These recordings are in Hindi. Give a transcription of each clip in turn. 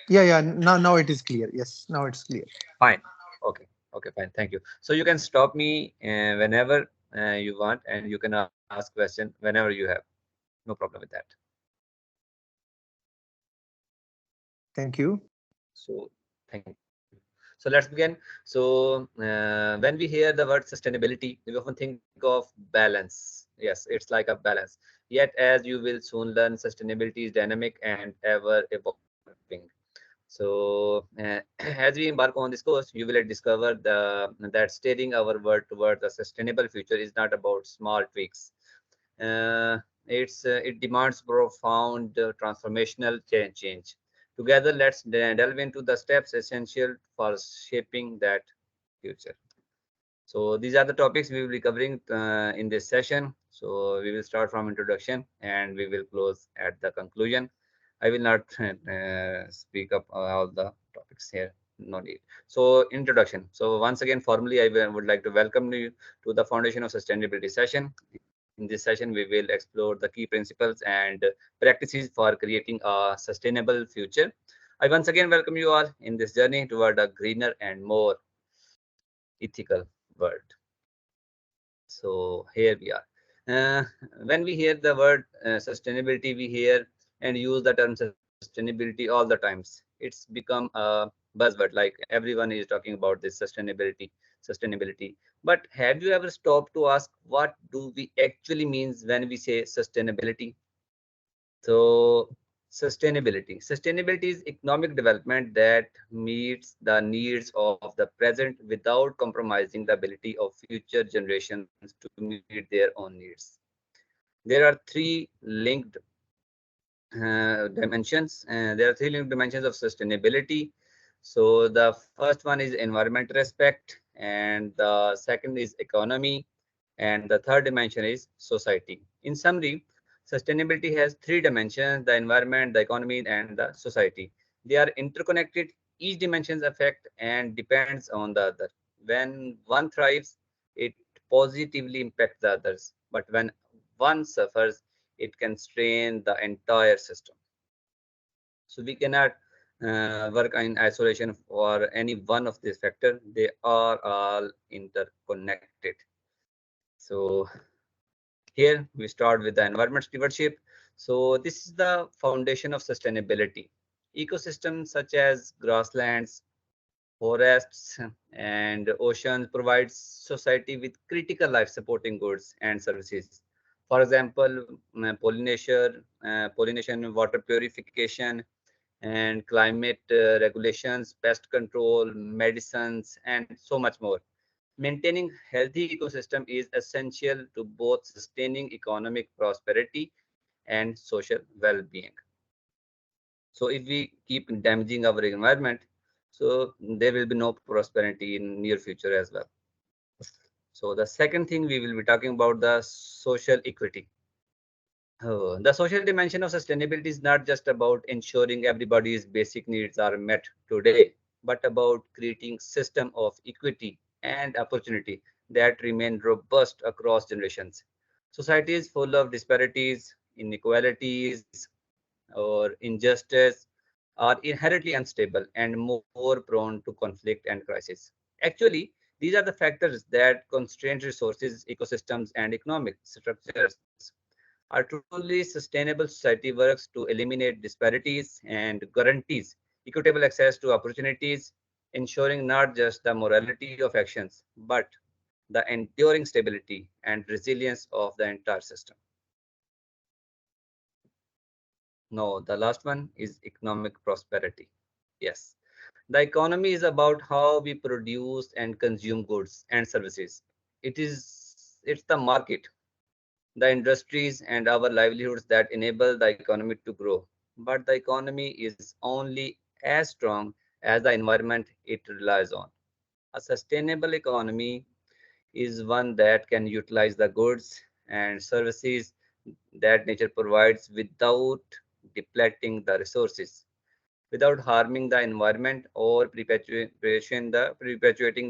Yeah. Now it is clear. Yes, now it's clear. Fine. Okay. Okay, fine. Thank you. So you can stop me whenever you want, and you can ask question whenever you have. No problem with that. Thank you. So thank you. So let's begin. So when we hear the word sustainability, we often think of balance. Yes, it's like a balance. Yet, as you will soon learn, sustainability is dynamic and ever evolving. So, as we embark on this course, you will discover that steering our world towards a sustainable future is not about small tweaks. Uh, it demands profound transformational change. Together, let's delve into the steps essential for shaping that future. So these are the topics we will be covering in this session. So we will start from introduction and we will close at the conclusion. I will not speak up all the topics here. No need. So introduction. So once again, formally, would like to welcome you to the Foundation of Sustainability session. In this session, we will explore the key principles and practices for creating a sustainable future. I once again welcome you all in this journey toward a greener and more ethical world. So here we are. Uh, when we hear the word sustainability, we hear and use the term sustainability all the times. It's become a buzzword, like everyone is talking about this sustainability. But have you ever stopped to ask what do we actually means when we say sustainability? So sustainability is economic development that meets the needs of the present without compromising the ability of future generations to meet their own needs. There are there are three linked dimensions of sustainability. So the first one is environment respect, and the second is economy, and the third dimension is society. In summary, sustainability has three dimensions: the environment, the economy, and the society. They are interconnected. Each dimension affects and depends on the other. When one thrives, it positively impacts the others. But when one suffers, it can strain the entire system. So we cannot work in isolation for any one of these factors. They are all interconnected. So here we start with the environment stewardship. So this is the foundation of sustainability. Ecosystems such as grasslands, forests, and oceans provide society with critical life supporting goods and services. For example, pollination, water purification, and climate regulations, pest control, medicines, and so much more. Maintaining healthy ecosystem is essential to both sustaining economic prosperity and social well-being. So if we keep damaging our environment, so there will be no prosperity in near future as well. So the second thing we will be talking about the social equity. The social dimension of sustainability is not just about ensuring everybody's basic needs are met today, but about creating system of equity and opportunity that remain robust across generations. Society is full of disparities, inequalities, or injustice are inherently unstable and more prone to conflict and crisis. Actually, these are the factors that constrain resources, ecosystems, and economic structures. A truly sustainable society works to eliminate disparities and guarantees equitable access to opportunities, ensuring not just the morality of actions, but the enduring stability and resilience of the entire system. No, the last one is economic prosperity. Yes. The economy is about how we produce and consume goods and services. It's the market, the industries and our livelihoods that enable the economy to grow. But the economy is only as strong as the environment it relies on. A sustainable economy is one that can utilize the goods and services that nature provides without depleting the resources, without harming the environment or perpetuating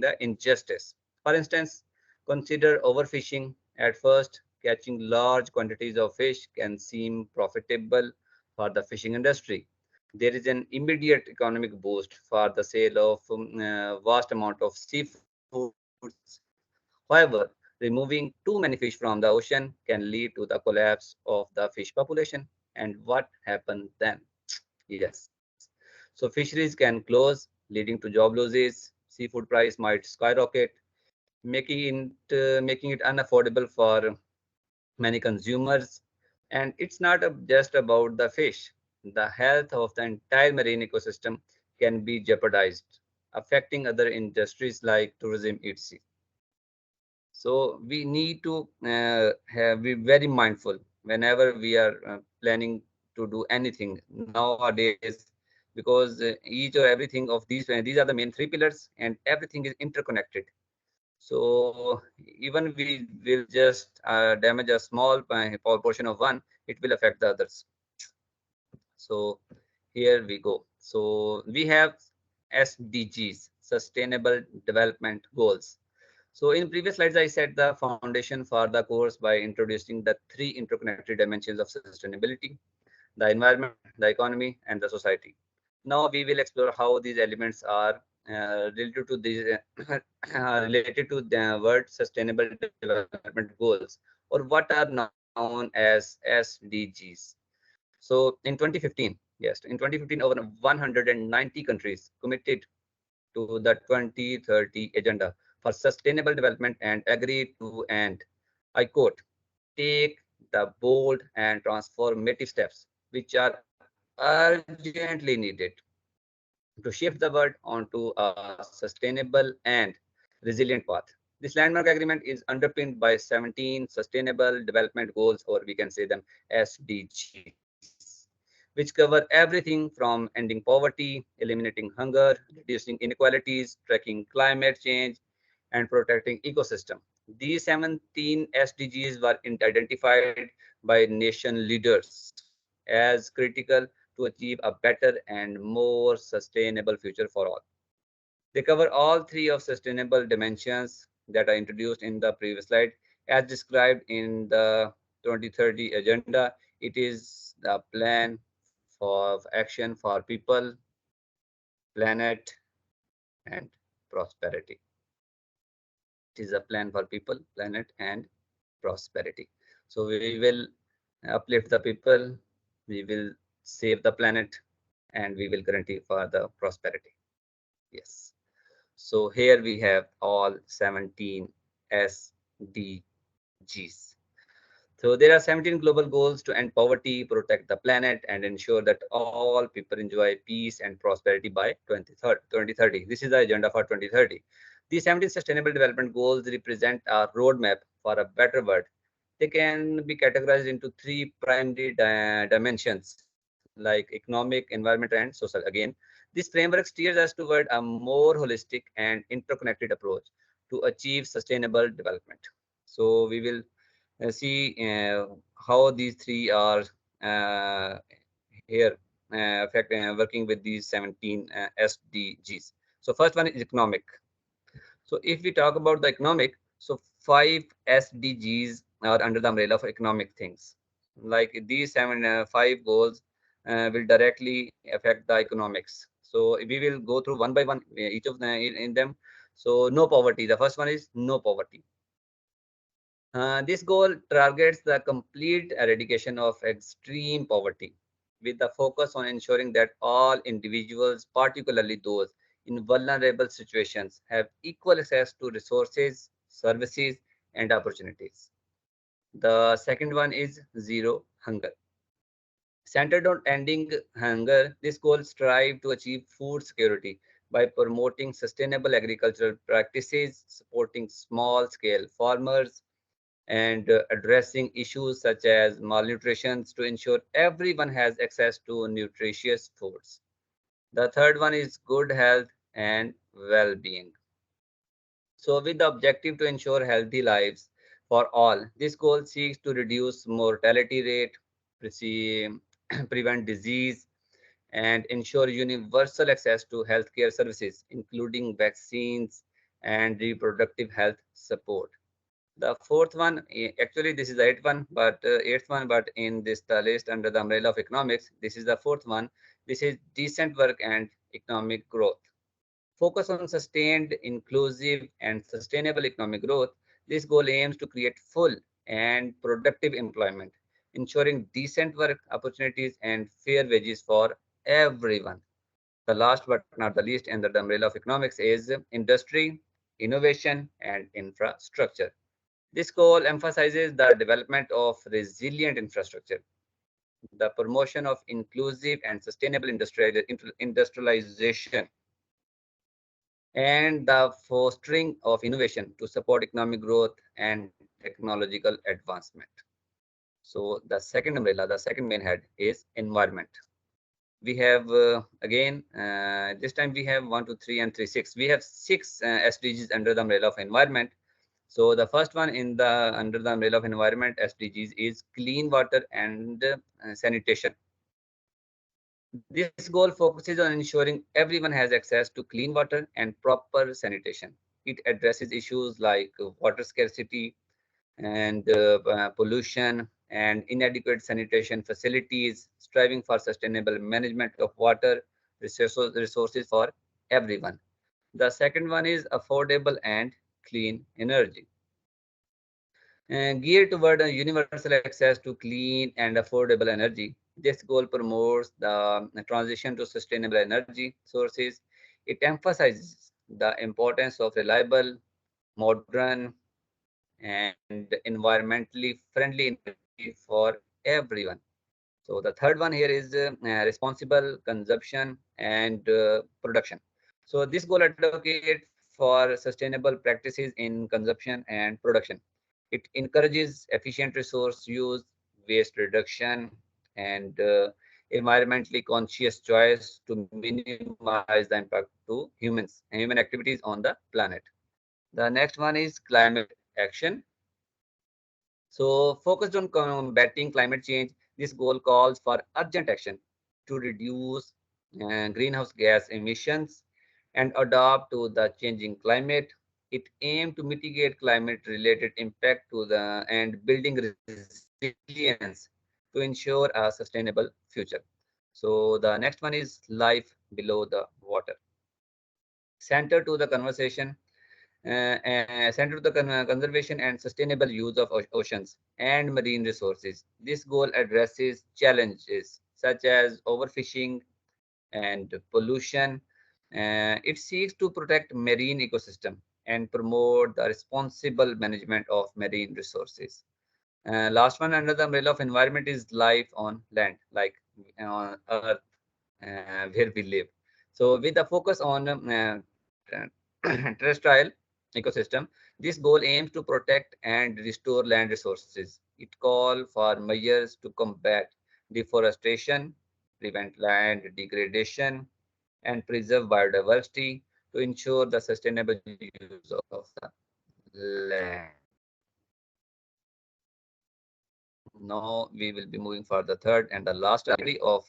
the injustice. For instance, consider overfishing. At first, catching large quantities of fish can seem profitable for the fishing industry. there is an immediate economic boost for the sale of vast amount of seafoods. However, removing too many fish from the ocean can lead to the collapse of the fish population. And what happens then? Yes. So fisheries can close, leading to job losses. Seafood price might skyrocket, making it unaffordable for many consumers. And it's not just about the fish. The health of the entire marine ecosystem can be jeopardized, affecting other industries like tourism, etc. So we need to be very mindful whenever we are planning to do anything nowadays, because each or everything of these are the main three pillars, and everything is interconnected. So even we will just damage a small portion of one, it will affect the others. So here we go. So we have SDGs, Sustainable Development Goals. So in previous slides, I set the foundation for the course by introducing the three interconnected dimensions of sustainability: the environment, the economy, and the society. Now we will explore how these elements are related to these related to the word Sustainable Development Goals, or what are known as SDGs. So in 2015, yes, in 2015, over 190 countries committed to the 2030 agenda for sustainable development and agreed to, and I quote, take the bold and transformative steps which are urgently needed to shift the world onto a sustainable and resilient path. This landmark agreement is underpinned by 17 Sustainable Development Goals, or we can say them SDGs, which cover everything from ending poverty, eliminating hunger, reducing inequalities, tracking climate change, and protecting ecosystem. These 17 SDGs were identified by nation leaders as critical to achieve a better and more sustainable future for all. They cover all three of sustainable dimensions that are introduced in the previous slide. As described in the 2030 agenda, it is the plan for action for people, planet, and prosperity. It is a plan for people, planet, and prosperity. So we will uplift the people, we will save the planet, and we will guarantee for the prosperity. Yes. So here we have all 17 SDGs. So there are 17 global goals to end poverty, protect the planet, and ensure that all people enjoy peace and prosperity by 2030. This is the agenda for 2030. These 17 sustainable development goals represent a roadmap for a better world. They can be categorized into three primary dimensions like economic, environment, and social. Again, this framework steers us toward a more holistic and interconnected approach to achieve sustainable development. So we will see how these three are uh, here working with these 17 SDGs. So first one is economic. So if we talk about the economic, so five SDGs are under the umbrella of economic things. Like these five goals will directly affect the economics. So we will go through one by one each of the in them. So no poverty. The first one is no poverty. This goal targets the complete eradication of extreme poverty with the focus on ensuring that all individuals, particularly those in vulnerable situations, have equal access to resources, services, and opportunities. The second one is zero hunger. Centered on ending hunger, this goal strives to achieve food security by promoting sustainable agricultural practices, supporting small scale farmers, and addressing issues such as malnutrition to ensure everyone has access to nutritious foods. The third one is good health and well-being. So with the objective to ensure healthy lives for all, this goal seeks to reduce mortality rate, prevent disease, and ensure universal access to healthcare services, including vaccines and reproductive health support. The fourth one, actually this is the eighth one, but in this the list under the umbrella of economics, this is the fourth one, This is decent work and economic growth. Focus on sustained, inclusive, and sustainable economic growth. This goal aims to create full and productive employment, ensuring decent work opportunities and fair wages for everyone. The last but not the least under the umbrella of economics is industry, innovation, and infrastructure. This goal emphasizes the development of resilient infrastructure, the promotion of inclusive and sustainable industrialization, and the fostering of innovation to support economic growth and technological advancement. So the second umbrella, the second main head is environment. We have this time we have 1 2 3 and 3 6. We have six SDGs under the umbrella of environment. So the first one in the under the umbrella of environment SDGs is clean water and sanitation. This goal focuses on ensuring everyone has access to clean water and proper sanitation. It addresses issues like water scarcity and pollution and inadequate sanitation facilities, striving for sustainable management of water resources for everyone. The second one is affordable and clean energy, geared toward universal access to clean and affordable energy. This goal promotes the transition to sustainable energy sources. It emphasizes the importance of reliable, modern, and environmentally friendly energy for everyone. So the third one here is responsible consumption and production. So this goal advocates for sustainable practices in consumption and production. It encourages efficient resource use, waste reduction, and environmentally conscious choice to minimize the impact to humans and human activities on the planet. The next one is climate action. So, focused on combating climate change, this goal calls for urgent action to reduce greenhouse gas emissions and adapt to the changing climate. It aims to mitigate climate-related impact to the and building resilience to ensure a sustainable future. So, the next one is life below the water. Center to the conversation centered to the conservation and sustainable use of oceans and marine resources. This goal addresses challenges such as overfishing and pollution. It seeks to protect marine ecosystem and promote the responsible management of marine resources. Last one under the umbrella of environment is life on land, like on Earth, where we live. So with the focus on terrestrial ecosystem, this goal aims to protect and restore land resources. It calls for measures to combat deforestation, prevent land degradation, and preserve biodiversity to ensure the sustainable use of the land. Now we will be moving for the third and the last category of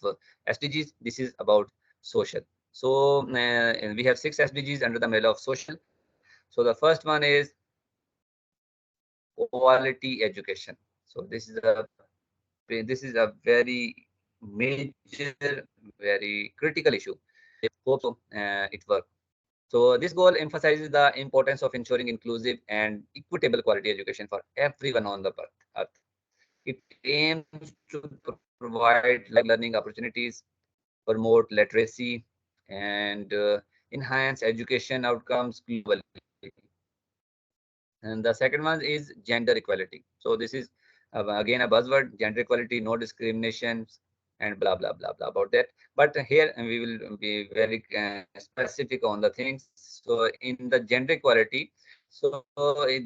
SDGs. This is about social. So we have six SDGs under the umbrella of social. So the first one is quality education. So this is a very major, very critical issue. Hope so it works. So this goal emphasizes the importance of ensuring inclusive and equitable quality education for everyone on the earth. It aims to provide learning opportunities, promote literacy, and enhance education outcomes globally. And the second one is gender equality. So this is again a buzzword: gender equality, no discriminations, and blah blah blah blah about that. But here we will be very specific on the things. So in the gender equality, so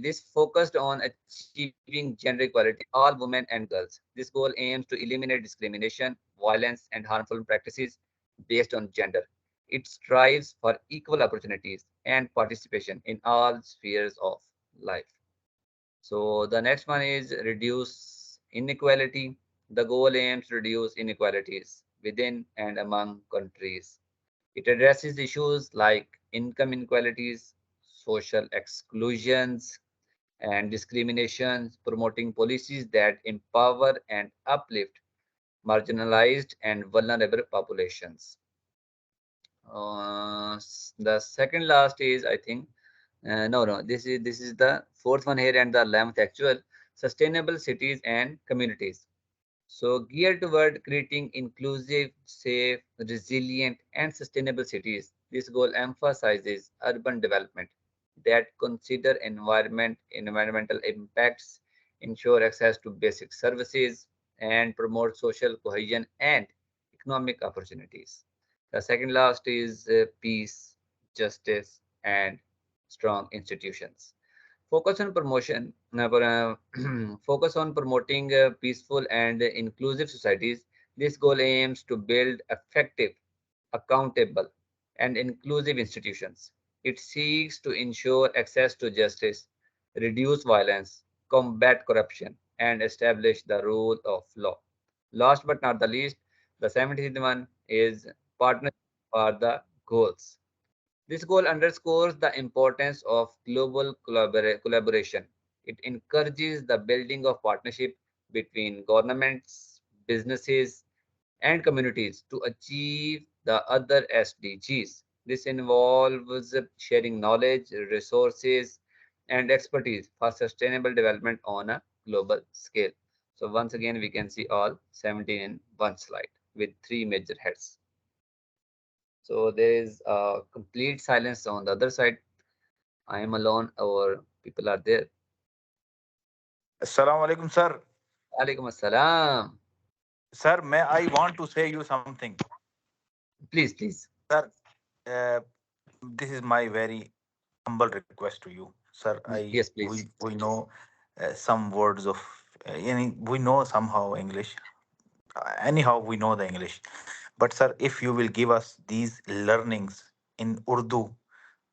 this focused on achieving gender equality all women and girls. This goal aims to eliminate discrimination, violence, and harmful practices based on gender. It strives for equal opportunities and participation in all spheres of life. So the next one is reduce inequality. The goal aims to reduce inequalities within and among countries. It addresses issues like income inequalities, social exclusions, and discriminations, promoting policies that empower and uplift marginalized and vulnerable populations. The second last is, I think, no, this is the fourth one here and the 11th actual, sustainable cities and communities. So geared toward creating inclusive, safe, resilient, and sustainable cities. This goal emphasizes urban development that consider environmental impacts, ensure access to basic services, and promote social cohesion and economic opportunities. The second last is peace, justice, and strong institutions. Focus on promotion, focus on promoting peaceful and inclusive societies. This goal aims to build effective, accountable, and inclusive institutions. It seeks to ensure access to justice, reduce violence, combat corruption, and establish the rule of law. Last but not the least, the 17th one is partnership for the goals. This goal underscores the importance of global collaboration. It encourages the building of partnership between governments, businesses, and communities to achieve the other SDGs. This involves sharing knowledge, resources, and expertise for sustainable development on a global scale. So once again, we can see all 17 in one slide with three major heads. So there is a complete silence on the other side. I am alone or people are there. Assalamu alaikum, sir. Alaikum assalam. Sir, may I want to say you something. Please, please. Sir, uh, this is my very humble request to you. Sir, Yes, please. we know some words of, we know somehow English. Anyhow, we know the English. But sir, if you will give us these learnings in Urdu,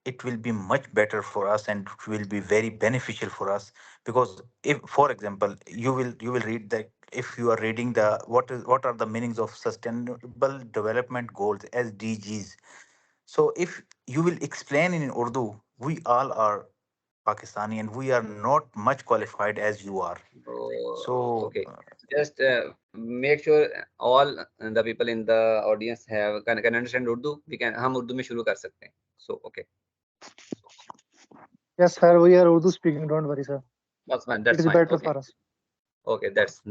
it will be much better for us and it will be very beneficial for us. Because if, for example, you will read that, if you are reading the what are the meanings of sustainable development goals, SDGs. So if you will explain in Urdu, we all are Pakistani and we are not much qualified as you are. Oh, So okay. Just make sure all the people in the audience have can understand Urdu. We can हम उर्दू में शुरू कर सकते हैं. So okay, Yes, sir. We are Urdu speaking. Don't worry, sir. that's fine. It That's is fine. better Okay, for us. okay. That's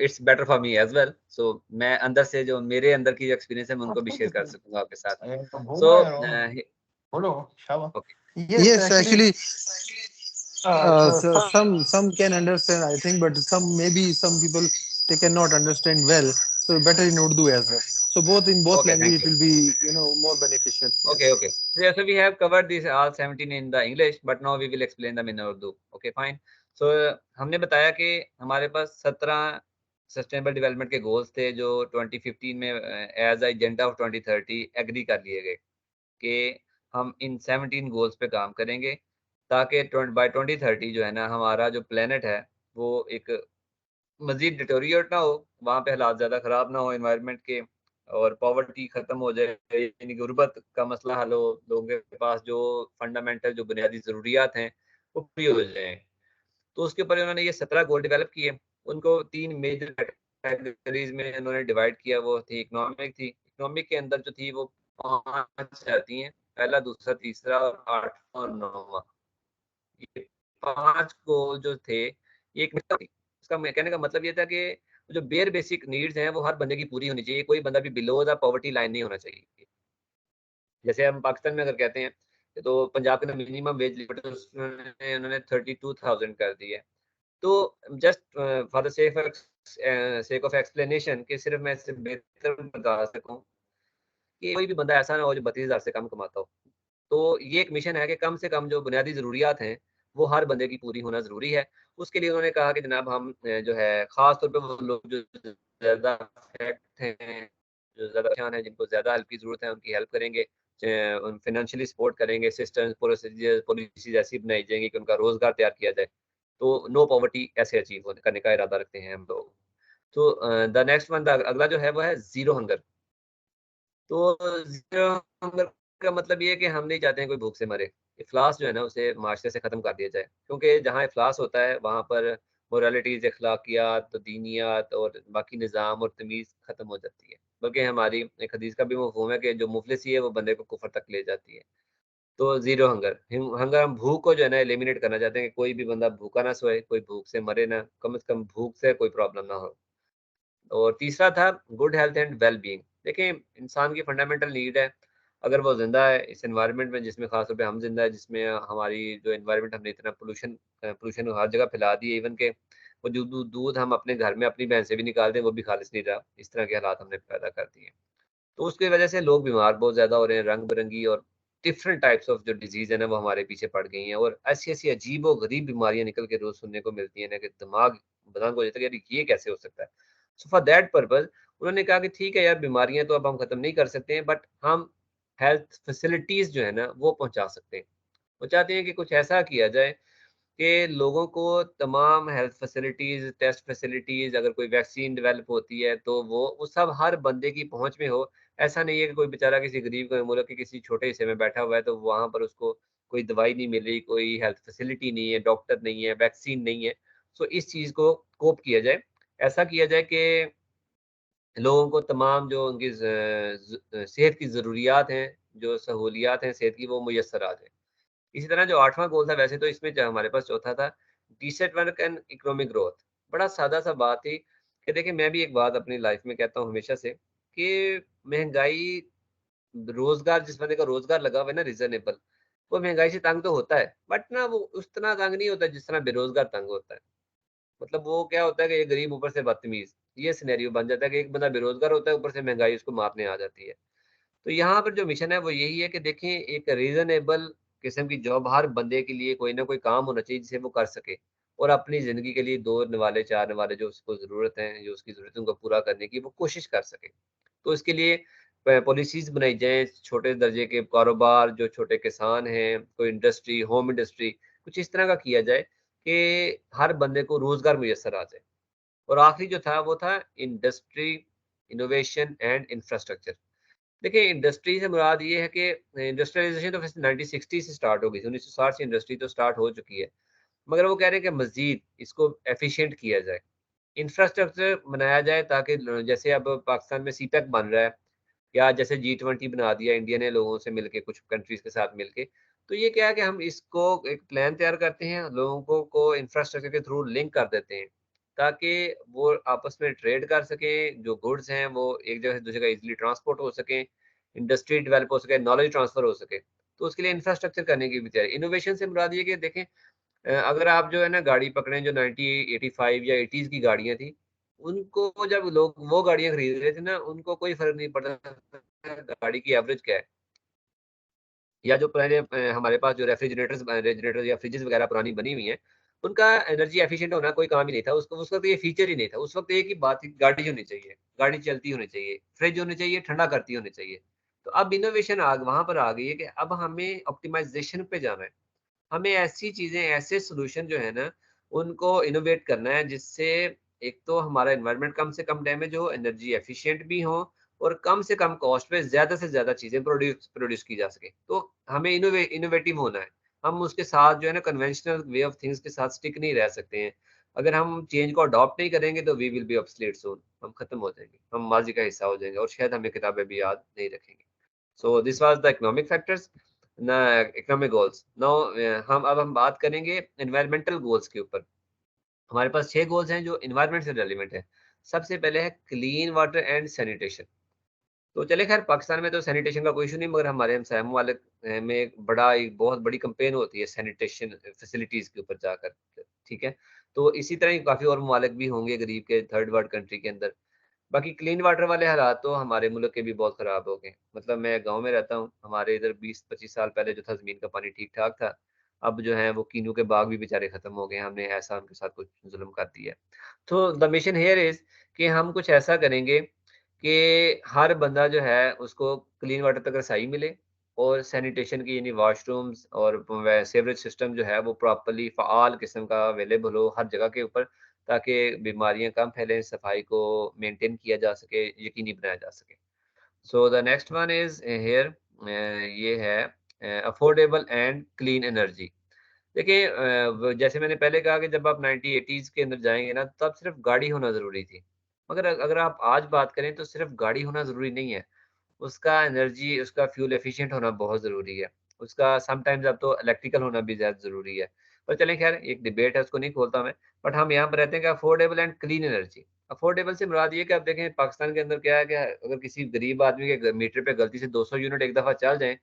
it's better for me as well. So मैं अंदर से जो मेरे अंदर की जो experience है मैं उनको भी share कर सकूंगा आपके साथ. So Hello, Shaba. okay. Yes, actually, So, some can understand, I think, but some people they cannot understand well. So better in Urdu as well. So in both Okay, thank language it you. will be more beneficial. Okay, Yes. okay. So, yeah, so we have covered these all 17 in the English, but now we will explain them in Urdu. Okay, fine. So हमने बताया कि हमारे पास 17 सस्टेनेबल डेवलपमेंट के गोल्स थे जो 2015 में एज एजेंडा ऑफ 2030 एग्री कर लिए गए कि हम इन 17 गोल्स पे काम करेंगे ताकि बाय 2030 जो है ना हमारा जो प्लेनेट है वो एक मजीद डिटोरिएट ना हो, वहाँ पे हालात ज़्यादा ख़राब ना हो एनवायरनमेंट के और पॉवर्टी ख़त्म हो जाए, यानी गुर्बत का मसला हल हो, लोगों के पास जो फंडामेंटल जो बुनियादी ज़रूरियात हैं, वो पूरी हो जाएँ। तो उसके ऊपर उन्होंने ये 17 गोल डेवलप किए। उनको 3 मेजर कैटेगरीज़ में उन्होंने डिवाइड किया, वो थी इकोनॉमिक थी। इकोनॉमिक के अंदर जो थी वो 5 आती हैं, पहला, दूसरा, तीसरा और 8वां और 9वां। ये 5 गोल जो थे, ये एक मिशन थी। उसका मैं कहने का मतलब ये था कि जो बेयर बेसिक नीड्स हैं, वो हर बंदे की पूरी होनी चाहिए। कोई बंदा भी बिलो द पॉवर्टी लाइन नहीं होना चाहिए। जैसे हम पाकिस्तान में अगर कहते हैं, तो पंजाब के अंदर मिनिमम वेज लिमिट उसमें उन्होंने 32,000 कर दी है। तो just for the sake of explanation कि सिर्फ मैं इससे बेहतर बता सकूँ कि कोई भी बंदा ऐसा ना हो जो 32,000 से कम कमाता हो। तो ये एक मिशन है कि कम से कम जो बुनियादी ज़रूरियात हैं, वो हर बंदे की पूरी होना ज़रूरी है। उसके लिए उन्होंने कहा कि जनाब हम जो है ख़ास तौर पे वो लोग जो ज़्यादा अफेक्ट हैं, जो ज़्यादा परेशान हैं, जिनको ज़्यादा हेल्प की ज़रूरत है, उनकी हेल्प करेंगे। फाइनेंशियली सपोर्ट करेंगे, सिस्टम्स, प्रोसीजर, पॉलिसीज़ ऐसी बनाई जाएँगी कि उनका रोज़गार तैयार किया जाए। तो नो पॉवर्टी ऐसे अचीव करने का इरादा रखते हैं हम लोग। तो द नेक्स्ट वन द अगला जो है वो है ज़ीरो हंगर। तो ज़ीरो हंगर का मतलब ये है कि हम नहीं चाहते हैं कोई भूख से मरे। इफ्लास जो है ना उसे माशरे से ख़त्म कर दिया जाए, क्योंकि जहाँ इफ्लास होता है वहाँ पर मोरालिटीज़, अखलाकियात, तो दीनियात और बाकी निज़ाम और तमीज़ ख़त्म हो जाती है। बल्कि हमारी एक हदीस का भी मफ़हूम है कि जो मुफ़लिसी है वो बंदे को कुफ़र तक ले जाती है। तो ज़ीरो हंगर, हंगर हम भूख को जो है ना एलिमिनेट करना चाहते हैं कि कोई भी बंदा भूखा ना सोए, कोई भूख से मरे ना, कम से कम भूख से कोई प्रॉब्लम ना हो। और तीसरा था good health and well being. देखिए इंसान की फंडामेंटल नीड है, अगर वो ज़िंदा है इस एनवायरनमेंट में जिसमें ख़ास तौर पे हम ज़िंदा है, जिसमें हमारी जो एनवायरनमेंट हमने इतना पोल्यूशन हर जगह फैला दी है, इवन के वो जो दूध हम अपने घर में अपनी भैंस से भी निकालते हैं वो भी खालिस नहीं रहा, इस तरह के हालात हमने पैदा कर दिए हैं। तो उसकी वजह से लोग बीमार बहुत ज़्यादा हो रहे हैं, रंग-बिरंगी और डिफरेंट टाइप्स ऑफ जो डिज़ीज़ है ना वो हमारे पीछे पड़ गई हैं और ऐसी-ऐसी अजीबो-गरीब बीमारियाँ निकल के रोज़ सुनने को मिलती हैं ना कि दिमाग बलंग हो जाता है कि यार ये कैसे हो सकता है? सो फॉर दैट पर्पज़ उन्होंने कहा कि ठीक है यार बीमारियाँ तो अब हम खत्म नहीं कर सकते हैं बट हम हेल्थ फैसिलिटीज़ जो है ना वो पहुँचा सकते हैं। वो चाहते हैं कि कुछ ऐसा किया जाए कि लोगों को तमाम हेल्थ फैसिलिटीज़, टेस्ट फैसिलिटीज़, अगर कोई वैक्सीन डेवलप होती है, तो वो सब हर बंदे की पहुँच में हो। ऐसा नहीं है कि कोई बेचारा किसी गरीब मुल्क के किसी छोटे हिस्से में बैठा हुआ है, तो वहाँ पर उसको कोई दवाई नहीं मिल रही, कोई हेल्थ फैसिलिटी नहीं है, डॉक्टर नहीं है, वैक्सीन नहीं है। सो इस चीज़ को कोप किया जाए। ऐसा किया जाए कि लोगों को तमाम जो उनकी सेहत की ज़रूरियात हैं, जो सहूलियात हैं सेहत की, वो मुयस्सर आ जाएँ। इसी तरह जो 8वां गोल था वैसे तो इसमें जो हमारे पास चौथा था decent work and economic growth. बड़ा सादा-सा बात थी कि देखिए मैं भी एक बात अपनी लाइफ में कहता हूँ हमेशा से कि महँगाई रोज़गार जिस बंदे का रोज़गार लगा हुआ है ना रीज़नेबल, वो महँगाई से तंग तो होता है, बट ना वो उस तरह तंग नहीं होता जिस तरह बेरोज़गार तंग होता है। मतलब वो क्या होता है कि ये गरीब ऊपर से बदतमीज़, ये सिनेरियो बन जाता है कि एक बंदा बेरोज़गार होता है, ऊपर से महँगाई उसको मारने आ जाती है। तो यहाँ पर जो मिशन है वो यही है कि देखें एक रीज़नेबल किस्म की जॉब हर बंदे के लिए कोई ना कोई काम होना चाहिए जिसे वो कर सके और अपनी ज़िंदगी के लिए 2 निवाले 4 निवाले जो उसको ज़रूरत है, जो उसकी ज़रूरतों को पूरा करने की वो कोशिश कर सके। तो इसके लिए पॉलिसीज़ बनाई जाएँ, छोटे दर्जे के कारोबार, जो छोटे किसान हैं, कोई इंडस्ट्री, होम इंडस्ट्री, कुछ इस तरह का किया जाए कि हर बंदे को रोज़गार मुयस्सर आ जाए। और आखिरी जो था वो था इंडस्ट्री, इनोवेशन एंड इंफ्रास्ट्रक्चर। देखिए इंडस्ट्री से मुराद ये है कि इंडस्ट्रियलाइज़ेशन तो वैसे 1960 से स्टार्ट हो गई थी, 1960 से इंडस्ट्री तो स्टार्ट हो चुकी है। मगर वो कह रहे हैं कि मज़ीद इसको एफ़िशिएंट किया जाए। इंफ्रास्ट्रक्चर बनाया जाए ताकि जैसे अब पाकिस्तान में सीपेक बन रहा है या जैसे G20 बना दिया इंडिया ने लोगों से मिलके कुछ कंट्रीज़ के साथ मिलके। तो ये क्या है कि हम इसको एक प्लान तैयार करते हैं, लोगों को इंफ्रास्ट्रक्चर के थ्रू लिंक कर देते हैं, ताकि वो आपस में ट्रेड कर सकें, जो गुड्स हैं वो एक जगह से दूसरी जगह ईज़िली ट्रांसपोर्ट हो सकें, इंडस्ट्री डेवलप हो सके, नॉलेज ट्रांसफ़र हो सके। तो उसके लिए इंफ्रास्ट्रक्चर करने की भी तैयारी। इनोवेशन से मुराद ये कि देखें अगर आप जो है ना गाड़ी पकड़ें जो 90, 85 या 80s की गाड़ियाँ थी, उनको जब लोग वो गाड़ियाँ खरीद रहे थे ना, उनको कोई फ़र्क नहीं पड़ता था गाड़ी की एवरेज क्या है। या जो पहले हमारे पास जो रेफ्रिजरेटर या फ्रिजेज़ वगैरह पुरानी बनी हुई हैं, उनका एनर्जी एफिशिएंट होना कोई काम ही नहीं था। उसको उस वक़्त ये फीचर ही नहीं था। उस वक़्त एक ही बात थी गाड़ी होनी चाहिए, गाड़ी चलती होनी चाहिए, फ्रिज होनी चाहिए, ठंडा करती होनी चाहिए। तो अब इनोवेशन वहाँ पर आ गई है कि अब हमें ऑप्टिमाइज़ेशन पे जाना है। हमें ऐसी चीज़ें, ऐसे सॉल्यूशन जो है ना, उनको इनोवेट करना है जिससे एक तो हमारा एनवायरनमेंट कम से कम डैमेज हो, एनर्जी एफिशिएंट भी हो और कम से कम कॉस्ट पे ज़्यादा से ज़्यादा चीज़ें प्रोड्यूस प्रोड्यूस की जा सके। तो हमें इनोवेटिव होना है। हम उसके साथ जो है ना कन्वेंशनल वे ऑफ थिंग्स के साथ स्टिक नहीं रह सकते हैं। अगर हम चेंज को अडॉप्ट नहीं करेंगे तो वी विल बी ऑब्सोलीट सून। हम खत्म हो जाएँगे, हम माज़ी का हिस्सा हो जाएँगे और शायद हमें किताबें भी याद नहीं रखेंगे। So this was the economic factors, ना इकोनॉमिक गोल्स। नाउ हम बात करेंगे एनवायरमेंटल गोल्स के ऊपर। हमारे पास 6 गोल्स हैं जो एनवायरनमेंट से रिलेवेंट है। सबसे पहले है क्लीन वाटर एंड सैनिटेशन। तो चले खैर पाकिस्तान में तो सैनिटेशन का कोई इशू नहीं मगर हमारे हमसाया ममालिक में एक बहुत बड़ी कैंपेन होती है सैनिटेशन फैसिलिटीज़ के ऊपर जाकर, ठीक है? तो इसी तरह ही काफ़ी और ममालिक भी होंगे गरीब के थर्ड वर्ल्ड कंट्री के अंदर। बाकी क्लीन वाटर वाले हालात तो हमारे मुल्क के भी बहुत ख़राब हो गए। मतलब मैं गाँव में रहता हूँ, हमारे इधर 20-25 साल पहले जो था ज़मीन का पानी ठीक-ठाक था। अब जो है वो कीनू के बाग भी बेचारे ख़त्म हो गए हैं, हमने ऐसा उनके साथ कुछ ज़ुल्म कर दिया है। तो द मिशन हियर इज़ कि हम कुछ ऐसा करेंगे कि हर बंदा जो है उसको क्लीन वाटर तक रसाई मिले और सैनिटेशन की यानी वॉशरूम्स और व सीवरेज सिस्टम जो है वो प्रॉपर्ली फ़आल किस्म का अवेलेबल हो हर जगह के ऊपर ताकि बीमारियाँ कम फैलें, सफाई को मेंटेन किया जा सके, यकीनी बनाया जा सके। So the next one is here ये है अफोर्डेबल एंड क्लीन एनर्जी। देखिए जैसे मैंने पहले कहा कि जब आप 1980s के अंदर जाएँगे ना, तब सिर्फ़ गाड़ी होना ज़रूरी थी। मगर अगर आप आज बात करें तो सिर्फ़ गाड़ी होना ज़रूरी नहीं है। उसका एनर्जी, उसका फ्यूल एफिशिएंट होना बहुत ज़रूरी है। उसका समटाइम्स अब तो इलेक्ट्रिकल होना भी ज़्यादा ज़रूरी है। पर चलें ख़ैर एक डिबेट है उसको नहीं खोलता मैं। बट हम यहाँ पर रहते हैं कि affordable and clean energy. Affordable से मुराद ये है कि आप देखें पाकिस्तान के अंदर क्या है कि अगर किसी गरीब आदमी के मीटर पे गलती से 200 यूनिट एक दफ़ा चल जाएँ,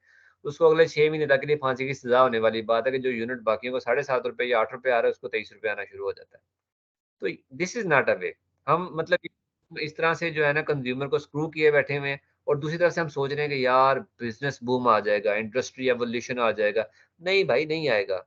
तो उसको अगले 6 महीने तक के लिए फांसी की सज़ा होने वाली बात है कि जो यूनिट बाकियों को ₹7.5 या ₹8 आ रहा है उसको ₹23 आना शुरू हो जाता है। तो दिस इज़ नॉट अ वे। हम मतलब इस तरह से जो है ना कंज़्यूमर को स्क्रू किए बैठे हुए हैं और दूसरी तरफ से हम सोच रहे हैं कि यार बिज़नेस बूम आ जाएगा, इंडस्ट्री एवोल्यूशन आ जाएगा। नहीं भाई, नहीं आएगा।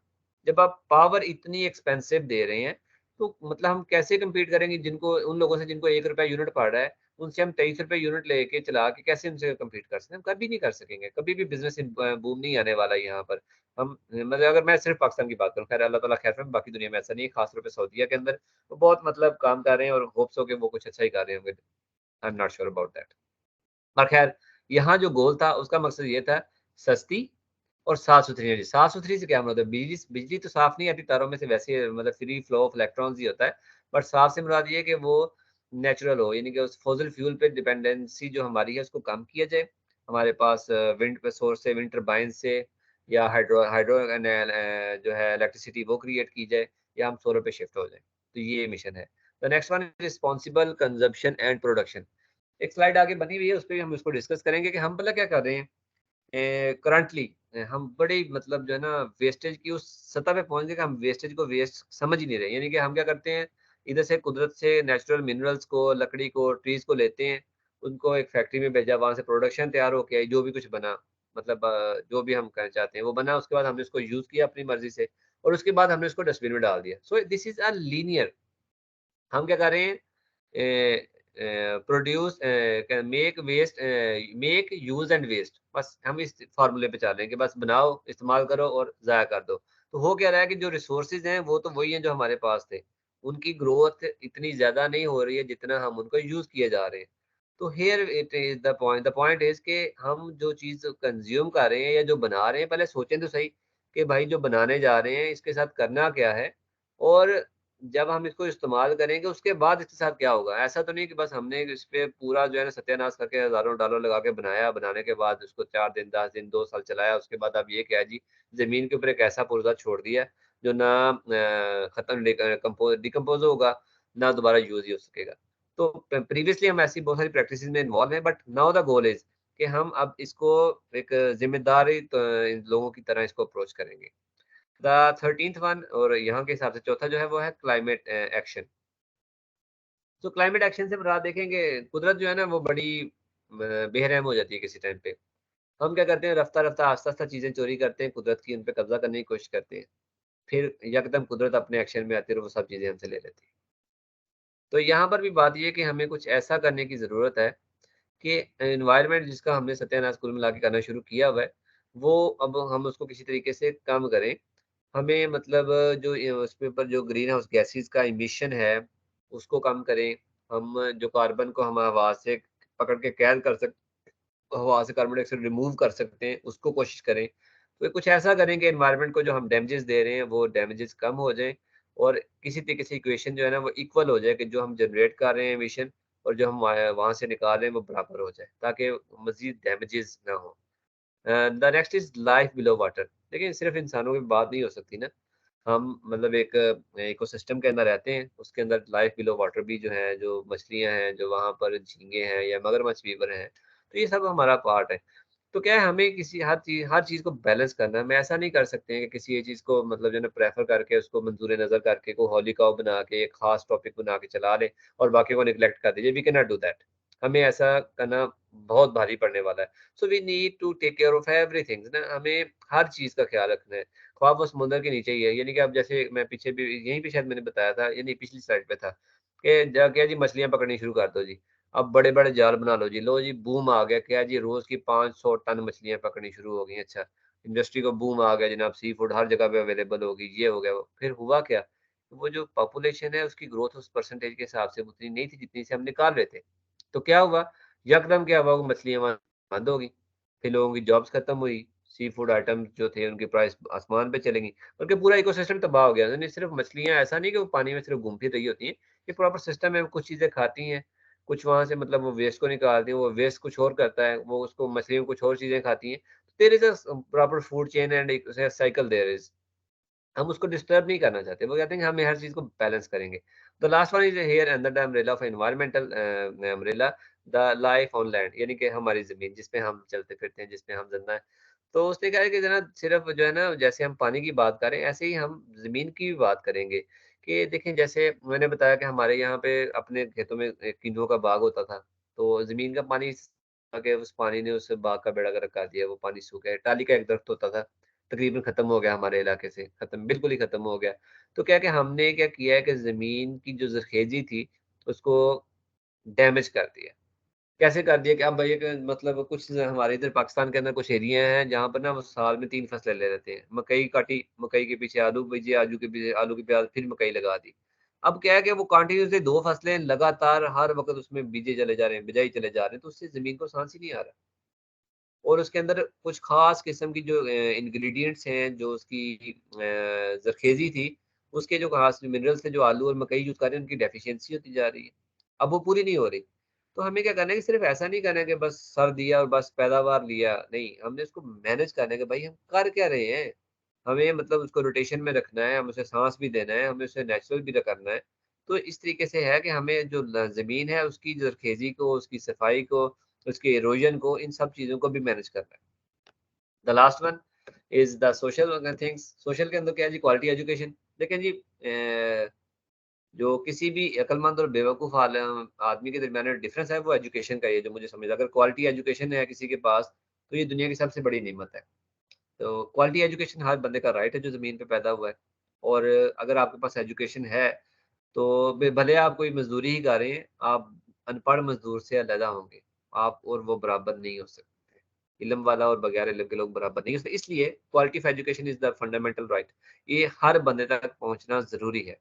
जब आप पावर इतनी एक्सपेंसिव दे रहे हैं, तो मतलब हम कैसे कम्पीट करेंगे जिनको उन लोगों से जिनको ₹1 यूनिट पड़ रहा है, उनसे हम ₹23 यूनिट लेके चला के कैसे उनसे कम्पीट कर सकते हैं? हम कभी नहीं कर सकेंगे। कभी भी बिज़नेस बूम नहीं आने वाला है यहाँ पर। हम मतलब अगर मैं सिर्फ़ पाकिस्तान की बात करूँ, ख़ैर अल्लाह ताला ख़ैर करे, बाकी दुनिया में ऐसा नहीं है, ख़ास तौर पे सऊदीया के अंदर वो बहुत मतलब काम कर रहे हैं और होप्स हो कि वो कुछ अच्छा ही कर रहे होंगे। I am not sure about that. पर ख़ैर यहाँ जो गोल था उसका मकसद ये था सस्ती और साफ़-सुथरी एनर्जी। साफ़-सुथरी से क्या मतलब है? बिजली तो साफ़ नहीं आती तारों में से, वैसे मतलब फ्री फ्लो ऑफ इलेक्ट्रॉन्स ही होता है। बट साफ़ से मुराद ये है कि वो नेचुरल हो, यानी कि उस फ़ॉसिल फ्यूल पे डिपेंडेंसी जो हमारी है उसको कम किया जाए। हमारे पास विंड पे सोर्स से, विंड टरबाइन से या हाइड्रो हाइड्रो जो है इलेक्ट्रिसिटी वो क्रिएट की जाए या हम सोलर पे शिफ्ट हो जाएँ। तो ये मिशन है। The next one responsible consumption and production. एक स्लाइड आगे बनी हुई है, उसपे भी हम इसको डिस्कस करेंगे कि हम पता क्या कर रहे हैं। करंटली हम बड़ी मतलब जो है ना वेस्टेज की उस सतह पे पहुँच गए कि हम वेस्टेज को वेस्ट समझ ही नहीं रहे। यानी कि हम क्या करते हैं, इधर से कुदरत से नेचुरल मिनरल्स को, लकड़ी को, ट्रीज़ को लेते हैं, उनको एक फैक्ट्री में भेजा, वहाँ से प्रोडक्शन तैयार होके आई, जो भी कुछ बना, मतलब जो भी हम कहना चाहते हैं वो बना, उसके बाद हमने उसको यूज़ किया अपनी मर्ज़ी से और उसके बाद हमने उसको डस्टबिन में डाल दिया। So this is a linear. हम क्या कर रहे हैं, produce make waste make use and waste, बस हम इस फॉर्मूले पे चल रहे हैं कि बस बनाओ, इस्तेमाल करो और ज़ाया कर दो। तो हो क्या रहा है कि जो रिसोर्सेज हैं वो तो वही हैं जो हमारे पास थे, उनकी ग्रोथ इतनी ज़्यादा नहीं हो रही है जितना हम उनको यूज़ किए जा रहे हैं। तो here it is the point is कि हम जो चीज़ कंज्यूम कर रहे हैं या जो बना रहे हैं, पहले सोचें तो सही कि भाई जो बनाने जा रहे हैं इसके साथ करना क्या है और जब हम इसको इस्तेमाल करेंगे उसके बाद इसके साथ क्या होगा? ऐसा तो नहीं कि बस हमने इस पे पूरा जो है ना सत्यानाश करके हज़ारों डॉलर लगा के बनाया, बनाने के बाद उसको 4 दिन, 10 दिन, 2 साल चलाया, उसके बाद अब ये क्या है जी, ज़मीन के ऊपर एक ऐसा पुर्ज़ा छोड़ दिया जो ना खत्म डिकम्पोज़ होगा, ना दोबारा यूज़ ही हो सकेगा। तो प्रीवियसली हम ऐसी बहुत सारी प्रैक्टिसेज़ में इन्वॉल्व हैं, but now the goal is कि हम अब इसको एक ज़िम्मेदारी लोगों की तरह इसको अप्रोच करेंगे। द 13th वन और यहाँ के हिसाब से चौथा जो है वो है क्लाइमेट एक्शन। तो क्लाइमेट एक्शन से मुराद देखेंगे, कुदरत जो है ना वो बड़ी बेरहम हो जाती है किसी टाइम पे। हम क्या करते हैं, रफ्ता-रफ्ता, आस्ता-आस्ता चीज़ें चोरी करते हैं कुदरत की, उन पे कब्ज़ा करने की कोशिश करते हैं। फिर यकदम कुदरत अपने एक्शन में आती है और वो सब चीज़ें हमसे ले लेती है। तो यहाँ पर भी बात ये है कि हमें कुछ ऐसा करने की ज़रूरत है कि एनवायरनमेंट जिसका हमने सत्यानाश कुल मिला के करना शुरू किया हुआ है, वो अब हम उसको किसी तरीके से कम करें। हमें मतलब जो उसके ऊपर जो ग्रीन हाउस गैसेज़ का इमिशन है, उसको कम करें। हम जो कार्बन को हम हवा से पकड़ के कैद कर सक हवा से कार्बन डाइऑक्साइड रिमूव कर सकते हैं, उसको कोशिश करें। तो कुछ ऐसा करें कि एनवायरनमेंट को जो हम डैमेजेस दे रहे हैं, वो डैमेजेस कम हो जाएँ और किसी तरीके से इक्वेशन जो है ना, वो इक्वल हो जाए कि जो हम जनरेट कर रहे हैं एमिशन और जो हम वहाँ से निकाल रहे हैं, वो बराबर हो जाए, ताकि मज़ीद डैमेजेस ना हो। The next is life below water. देखिए, सिर्फ़ इंसानों की बात नहीं हो सकती ना। हम मतलब एक इकोसिस्टम के अंदर रहते हैं, उसके अंदर लाइफ बिलो वाटर भी जो है, जो मछलियाँ हैं, जो वहाँ पर झींगे हैं या मगरमच्छ वीवर हैं, तो ये सब हमारा पार्ट है। तो क्या है, हमें किसी हर चीज़ को बैलेंस करना है। हम ऐसा नहीं कर सकते हैं कि किसी एक चीज़ को मतलब जो है ना प्रेफ़र करके उसको मंज़ूर-ए-नज़र करके कोई होली काउ बना के एक ख़ास टॉपिक बना के चला लें और बाकी को नेग्लेक्ट कर दीजिए। We can not do that. हमें ऐसा करना बहुत भारी पड़ने वाला है। So we need to take care of everything ना, हमें हर चीज़ का ख़्याल रखना है। ख्वाब वो समुद्र के नीचे ही है। यानी कि अब जैसे मैं पीछे भी यहीं पे शायद मैंने बताया था, यानी पिछली स्लाइड पे था कि क्या जी मछलियाँ पकड़नी शुरू कर दो जी। अब बड़े-बड़े जाल बना लो जी। लो जी बूम आ गया, क्या जी रोज़ की 500 टन मछलियाँ पकड़नी शुरू हो गई। अच्छा, इंडस्ट्री को बूम आ गया जनाब, सी फूड हर जगह पे अवेलेबल होगी, ये हो गया वो। फिर हुआ क्या? वो जो पॉपुलेशन है उसकी ग्रोथ उस परसेंटेज के हिसाब से उतनी नहीं थी जितनी से हम निकाल रहे थे। तो क्या हुआ? यकदम क्या हुआ, वो मछलियाँ वहाँ बंद हो गई। फिर लोगों की जॉब्स खत्म हुई, सी फूड आइटम्स जो थे उनकी प्राइस आसमान पे चलेंगी, बल्कि पूरा इकोसिस्टम तबाह हो गया। नहीं सिर्फ मछलियाँ, ऐसा नहीं कि वो पानी में सिर्फ घूम फिर रही होती हैं, ये प्रॉपर सिस्टम है। कुछ चीज़ें खाती हैं, कुछ वहाँ से मतलब वो वेस्ट को निकालती हैं, वो वेस्ट कुछ और करता है, वो उसको मछलियों कुछ और चीज़ें खाती हैं। There is a proper food chain and एक साइकिल देयर इज़। हम उसको डिस्टर्ब नहीं करना चाहते। वो कहते हैं कि हम हर चीज़ को बैलेंस करेंगे। The last one is here under the umbrella of environmental umbrella the life on land, यानी कि हमारी ज़मीन जिस पे हम चलते फिरते हैं, जिस पे हम ज़िंदा हैं। तो उसने कहा है कि जना सिर्फ़ जो है ना, जैसे हम पानी की बात करें, ऐसे ही हम ज़मीन की भी बात करेंगे कि देखें, जैसे मैंने बताया कि हमारे यहाँ पे अपने खेतों में किन्नुओं का बाग होता था, तो ज़मीन का पानी आके उस पानी ने उस बाग का बेड़ा गर्क कर दिया, वो पानी सूख गया। टाली का एक दरख्त होता था, तकरीबन खत्म हो गया हमारे इलाके से, खत्म, बिल्कुल ही खत्म हो गया। तो क्या कि हमने क्या किया है कि ज़मीन की जो ज़रख़ेज़ी थी, उसको डैमेज कर दिया। कैसे कर दिया कि अब भाई एक मतलब कुछ हमारे इधर पाकिस्तान के अंदर कुछ एरिया हैं, जहाँ पर ना वो साल में 3 फसलें ले लेते हैं। मकई काटी, मकई के पीछे आलू बीजे, आलू के पीछे आलू के बाद फिर मकई लगा दी। अब क्या है कि वो कंटीन्यूअसली 2 फसलें लगातार हर वक़्त उसमें बीजे चले जा रहे हैं, बिजाई चले जा रहे हैं, तो उससे ज़मीन को सांस ही नहीं आ रहा। और उसके अंदर कुछ ख़ास किस्म की जो इंग्रीडिएंट्स हैं, जो उसकी ज़रख़ेज़ी थी, उसके जो ख़ास मिनरल्स थे, जो आलू और मकई यूज़ कर रहे हैं, उनकी डेफ़िशिएंसी होती जा रही है। अब वो पूरी नहीं हो रही। तो हमें क्या करना है कि सिर्फ़ ऐसा नहीं करना है कि बस सर दिया और बस पैदावार लिया, नहीं, हमने इसको मैनेज करना है कि भाई हम कर क्या रहे हैं? हमें मतलब उसको रोटेशन में रखना है, हमें उसे साँस भी देना है, हमें उसे नेचुरल भी करना है। तो इस तरीके से है कि हमें जो ज़मीन है, उसकी ज़रख़ेज़ी को, उसकी सफ़ाई को, उसके इरोजन को, इन सब चीज़ों को भी मैनेज करना है। The last one is the social things. Social के अंदर क्या है जी? Quality education. देखें जी, जो किसी भी अक्लमंद और बेवकूफ़ आदमी के दरमियान में डिफ़रेंस है, वो एजुकेशन का ही है, जो मुझे समझ अगर क्वालिटी एजुकेशन है किसी के पास, तो ये दुनिया की सबसे बड़ी नेमत है। तो क्वालिटी एजुकेशन हर बंदे का राइट है जो ज़मीन पे पैदा हुआ है। और अगर आपके पास एजुकेशन है, तो भले आप कोई मज़दूरी ही कर रहे हैं, आप अनपढ़ मज़दूर से अलहदा होंगे। आप और वो बराबर नहीं हो सकते। इल्म वाला और बगैर इल्म के लोग बराबर नहीं हो सकते। इसलिए quality of education is the fundamental right. ये हर बंदे तक पहुँचना ज़रूरी है।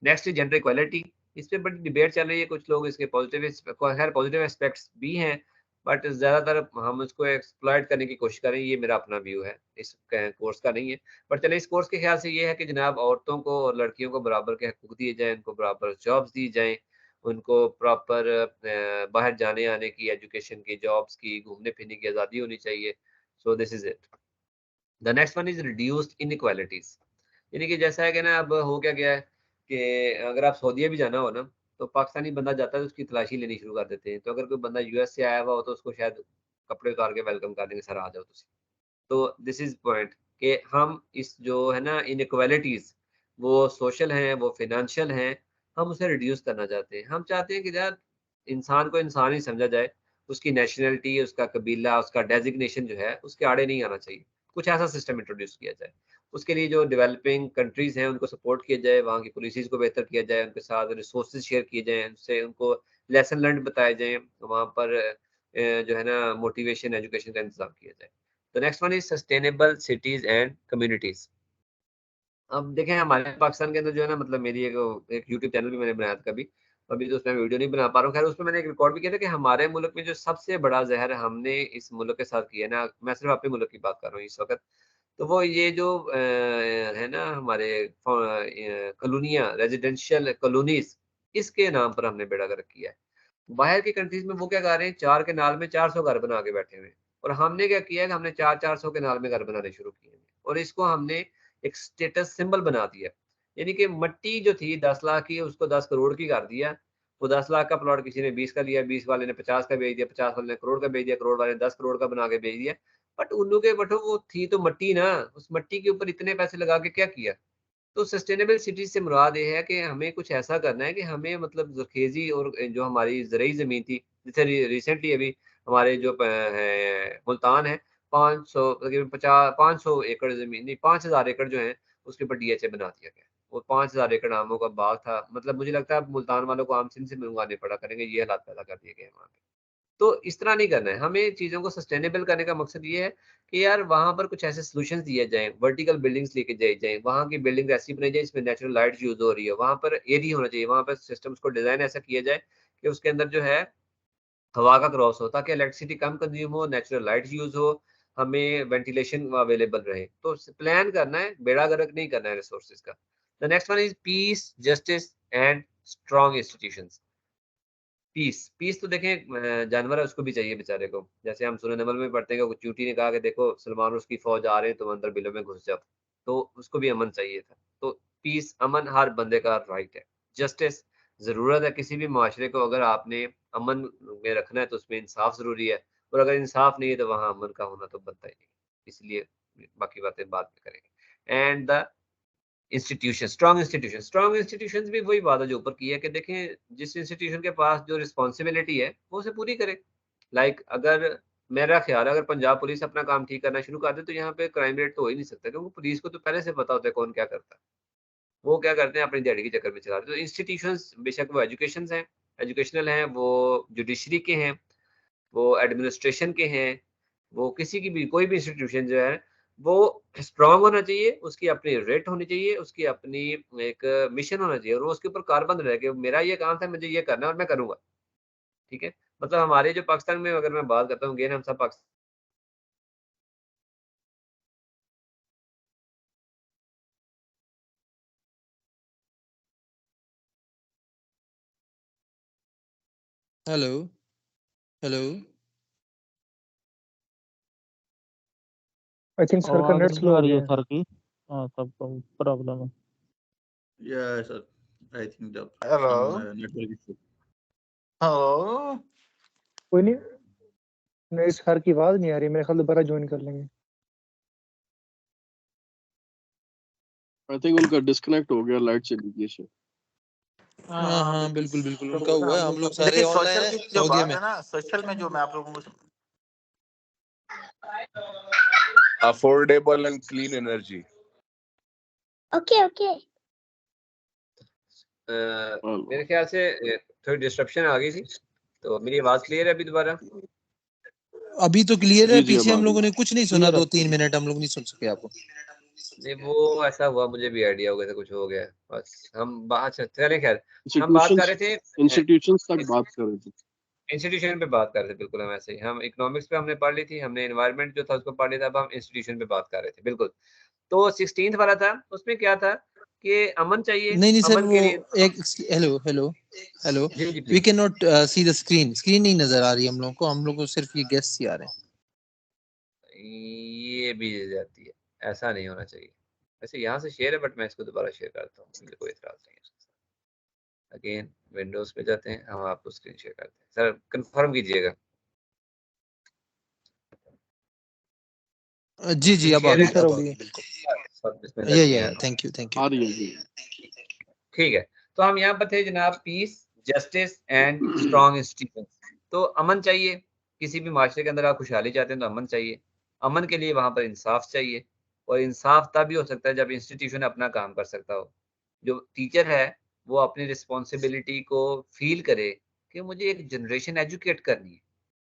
Next gender equality. इस पे बड़ी डिबेट चल रही है, कुछ लोग इसके खैर पॉजिटिव एस्पेक्ट्स भी हैं, बट ज़्यादातर हम इसको एक्सप्लॉइट करने की कोशिश कर रहे हैं। ये मेरा अपना व्यू है, इस कोर्स का नहीं है। बट चलिए, इस कोर्स के ख्याल से ये है कि जनाब औरतों को और लड़कियों को बराबर के हकूक दिए जाएँ, उनको बराबर जॉब्स दी जाएँ, उनको प्रॉपर बाहर जाने-आने की, एजुकेशन की, जॉब्स की, घूमने-फिरने की आज़ादी होनी चाहिए। सो this is it. The next one is reduced inequalities. यानी कि जैसा है कि ना, अब हो क्या गया है कि अगर आप सऊदीया भी जाना हो ना, तो पाकिस्तानी बंदा जाता है तो उसकी तलाशी लेनी शुरू कर देते हैं। तो अगर कोई बंदा यूएस से आया हुआ हो, तो उसको शायद कपड़े उतार के वेलकम कर देंगे, सर आ जाओ तुसी। तो दिस इज़ पॉइंट कि हम इस जो है ना इनइक्वालिटीज़, वो सोशल हैं, वो फ़ाइनेंशियल हैं, हम उसे रिड्यूस करना चाहते हैं। हम चाहते हैं कि यार इंसान को इंसान ही समझा जाए, उसकी नेशनैलिटी, उसका कबीला, उसका डेज़िग्नेशन जो है, उसके आड़े नहीं आना चाहिए। कुछ ऐसा सिस्टम इंट्रोड्यूस किया जाए। उसके लिए जो डेवलपिंग कंट्रीज़ हैं, उनको सपोर्ट किया जाए, वहाँ की पॉलिसीज़ को बेहतर किया जाए, उनके साथ रिसोर्सेज़ शेयर किए जाएँ, उनसे उनको लेसन लर्न्ड बताए जाएँ, वहाँ पर जो है ना मोटिवेशन, एजुकेशन का इंतज़ाम किया जाए। The next one is sustainable cities and communities. अब देखें, हमारे पाकिस्तान के अंदर जो है ना, मतलब मेरी एक यूट्यूब चैनल भी मैंने बनाया था कभी, अभी तो उसमें वीडियो नहीं बना पा रहा हूँ। खैर उसमें मैंने एक रिकॉर्ड भी किया था कि हमारे मुल्क में जो सबसे बड़ा ज़हर हमने इस मुल्क के साथ किया है ना, मैं सिर्फ़ अपने मुल्क की बात कर रहा हूँ इस वक़्त, तो वो ये जो है ना हमारे कॉलोनियाँ, रेज़िडेंशियल कॉलोनीज़, इसके नाम पर हमने बेड़ा गर्क किया है। बाहर की कंट्रीज़ में वो क्या कर रहे हैं, 4 कनाल में 400 घर बना के बैठे हुए हैं। और हमने क्या किया है कि हमने 4-400 कनाल में घर बनाने शुरू किए हैं। और इसको हमने एक स्टेटस सिंबल बना दिया। यानी कि मट्टी जो थी 10 लाख की, उसको 10 करोड़ की कर दिया। वो 10 लाख का प्लॉट किसी ने 20 का लिया, 20 वाले ने 50 का बेच दिया, 50 वाले ने करोड़ का बेच दिया, करोड़ वाले ने 10 करोड़ का बना के बेच दिया। बट उन्हों के बटो वो थी तो मट्टी ना, उस मट्टी के ऊपर इतने पैसे लगा के क्या किया? तो सस्टेनेबल सिटीज़ से मुराद ये है कि हमें कुछ ऐसा करना है कि हमें मतलब ज़रख़ेज़ी और जो हमारी ज़रई ज़मीन थी, जैसे रिसेंटली अभी हमारे जो है मुल्तान है, 500 तकरीबन 500 एकड़ ज़मीन नहीं, 5000 एकड़ जो है, उसके ऊपर डीएचए बना दिया गया है। वो 5000 एकड़ आमों का बाग था। मतलब मुझे लगता है अब मुल्तान वालों को आम सिंध से मंगवाने पड़ा करेंगे, ये हालात पैदा कर दिए गए हैं वहाँ पे। तो इस तरह नहीं करना है। हमें चीज़ों को सस्टेनेबल करने का मकसद ये है कि यार वहाँ पर कुछ ऐसे सॉल्यूशंस दिए जाएँ, वर्टिकल बिल्डिंग्स लेके जाई जाएँ, वहाँ की बिल्डिंग ऐसी बनाई जाए जिसमें नेचुरल लाइट यूज़ हो रही है, वहाँ पर एयर होना चाहिए, वहाँ पर सिस्टम्स को डिज़ाइन ऐसा किया जाए कि उसके अंदर जो है हवा का क्रॉस हो, ताकि इलेक्ट्रिसिटी कम कंज़्यूम हो, नेचुरल लाइट यूज़ हो, हमें वेंटिलेशन अवेलेबल रहे। तो प्लान करना है, बेड़ा गर्क नहीं करना है रिसोर्सेज का। The next one is peace, justice and strong institutions. Peace तो देखें जानवर है, उसको भी चाहिए बेचारे को। जैसे हम सूरह नमल में पढ़ते हैं कि चूटी ने कहा कि देखो सलमान और उसकी फौज आ रहे हैं, तुम अंदर बिलों में घुस जाओ, तो उसको भी अमन चाहिए था। तो पीस, अमन हर बंदे का राइट है। जस्टिस, जरूरत है किसी भी माशरे को अगर आपने अमन में रखना है तो उसमें इंसाफ जरूरी है, और अगर इंसाफ नहीं है तो वहां अमन का होना तो बनता ही नहीं। इसलिए बाकी बातें बाद में करेंगे। And the institution, strong institution भी वही बात है जो ऊपर की है कि देखें जिस इंस्टीट्यूशन के पास जो रिस्पॉन्सिबिलिटी है वो उसे पूरी करे। लाइक अगर मेरा ख्याल है अगर पंजाब पुलिस अपना काम ठीक करना शुरू कर दे तो यहाँ पे क्राइम रेट तो हो ही नहीं सकता, क्योंकि पुलिस को तो पहले से पता होता है कौन क्या करता है। वो क्या करते हैं, अपनी दिहाड़ी के चक्कर में चला रहे। तो इंस्टीट्यूशंस बेशक वो एजुकेशन हैं, एजुकेशनल हैं, वो जुडिशरी के हैं, वो एडमिनिस्ट्रेशन के हैं, वो किसी की भी कोई भी इंस्टीट्यूशन जो है वो स्ट्रांग होना चाहिए, उसकी अपनी रेट होनी चाहिए, उसकी अपनी एक मिशन होना चाहिए, और वो उसके ऊपर कारबंद रहे कि मेरा ये काम था, मुझे ये करना है और मैं करूंगा। ठीक है, मतलब हमारे जो पाकिस्तान में अगर मैं बात करता हूँ, अगेन हम सब Pakistan. Hello hello. I think sir का आवाज नेट नहीं स्लो आ हो रही गया है है। सर की। हाँ, सबको प्रॉब्लम है। Yeah, sir. I think that Hello. some network issue. Hello. कोई नहीं, नहीं सर की आवाज नहीं आ रही, मेरे ख्याल दोबारा ज्वाइन कर लेंगे। आई थिंक उनका डिस्कनेक्ट हो गया, लाइट चली गई शायद। हाँ हाँ बिल्कुल बिल्कुल उनका तो हुआ है। हम लोग सारे देखिए ऑनलाइन सोशल है, की जो हो गया बात मैं। है ना, सोशल में जो मैं आप लोगों को Affordable and clean energy. Okay. मेरे ख्याल से थोड़ी डिस्ट्रप्शन आ गई थी, तो मेरी आवाज क्लियर है अभी दोबारा? अभी तो क्लियर है, जी पीछे अब हम आ लोगों रही ने कुछ नहीं सुना, 2-3 मिनट हम लोग नहीं सुन सके आपको। नहीं वो ऐसा हुआ, मुझे भी आइडिया हो गया था कुछ हो गया। बस हम बात चले, खैर हम बात कर रहे थे इंस्टीट्यूशंस तक बात कर रहे थे। इंस्टीट्यूशन पे बात कर रहे थे। बिल्कुल हम ऐसे ही, हम इकोनॉमिक्स पे हमने पढ़ ली थी, हमने एनवायरनमेंट जो था उसको पढ़ लिया था, अब हम इंस्टीट्यूशन पे बात कर रहे थे। बिल्कुल। तो 16th वाला था, उसमें क्या था कि अमन चाहिए। नहीं सर, अमन वो के लिए एक हेलो हेलो हेलो, जी जी वी please. Can not see the screen, screen नहीं नजर आ रही हम लोगों को, हम लोग को सिर्फ ये गेस्ट ही आ रहे हैं। ये भी जाती है, ऐसा नहीं होना चाहिए। वैसे यहाँ से शेयर है, बट मैं इसको दोबारा शेयर करता हूँ, मुझे कोई इतराज नहीं है। अगेन विंडोज पे जाते हैं, हम आपको स्क्रीन शेयर करते हैं। सर कंफर्म कीजिएगा। जी जी, अब आ शेयर गई, है सर अब हो आ गई। गई बिल्कुल। सब बिस्मिल्लाह ये किया है। थैंक यू आ रही है जी। ठीक है, तो हम यहाँ पर थे जनाब, peace, justice and strong institutions. तो अमन चाहिए, किसी भी माशरे के अंदर आप खुशहाली चाहते हैं तो अमन चाहिए। अमन के लिए वहां पर इंसाफ चाहिए, और इंसाफ तभी हो सकता है जब इंस्टीट्यूशन अपना काम कर सकता हो। जो टीचर है वो अपनी रिस्पॉन्सिबिलिटी को फील करे कि मुझे एक जनरेशन एजुकेट करनी है।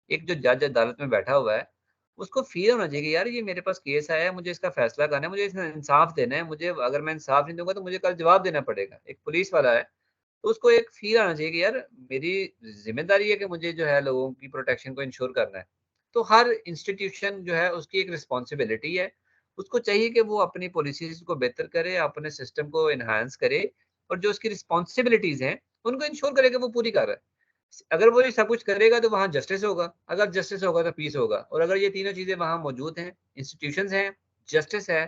एक जो जज अदालत में बैठा हुआ है उसको फील होना चाहिए कि यार ये मेरे पास केस आया है, मुझे इसका फैसला करना है, मुझे इसमें इंसाफ देना है, मुझे अगर मैं इंसाफ नहीं दूंगा तो मुझे कल जवाब देना पड़ेगा। एक पुलिस वाला है तो उसको एक फील आना चाहिए कि यार मेरी जिम्मेदारी है कि मुझे जो है लोगों की प्रोटेक्शन को इंश्योर करना है। तो हर इंस्टीट्यूशन जो है उसकी एक रिस्पॉन्सिबिलिटी है, उसको चाहिए कि वो अपनी पॉलिसीज को बेहतर करे, अपने सिस्टम को इन्हांस करे, और जो उसकी रिस्पॉन्सिबिलिटीज हैं उनको इंश्योर करे कि वो पूरी कर रहा है। अगर वो ये सब कुछ करेगा तो वहाँ जस्टिस होगा, अगर जस्टिस होगा तो पीस होगा, और अगर ये तीनों चीजें वहाँ मौजूद हैं, इंस्टीट्यूशंस हैं, जस्टिस है,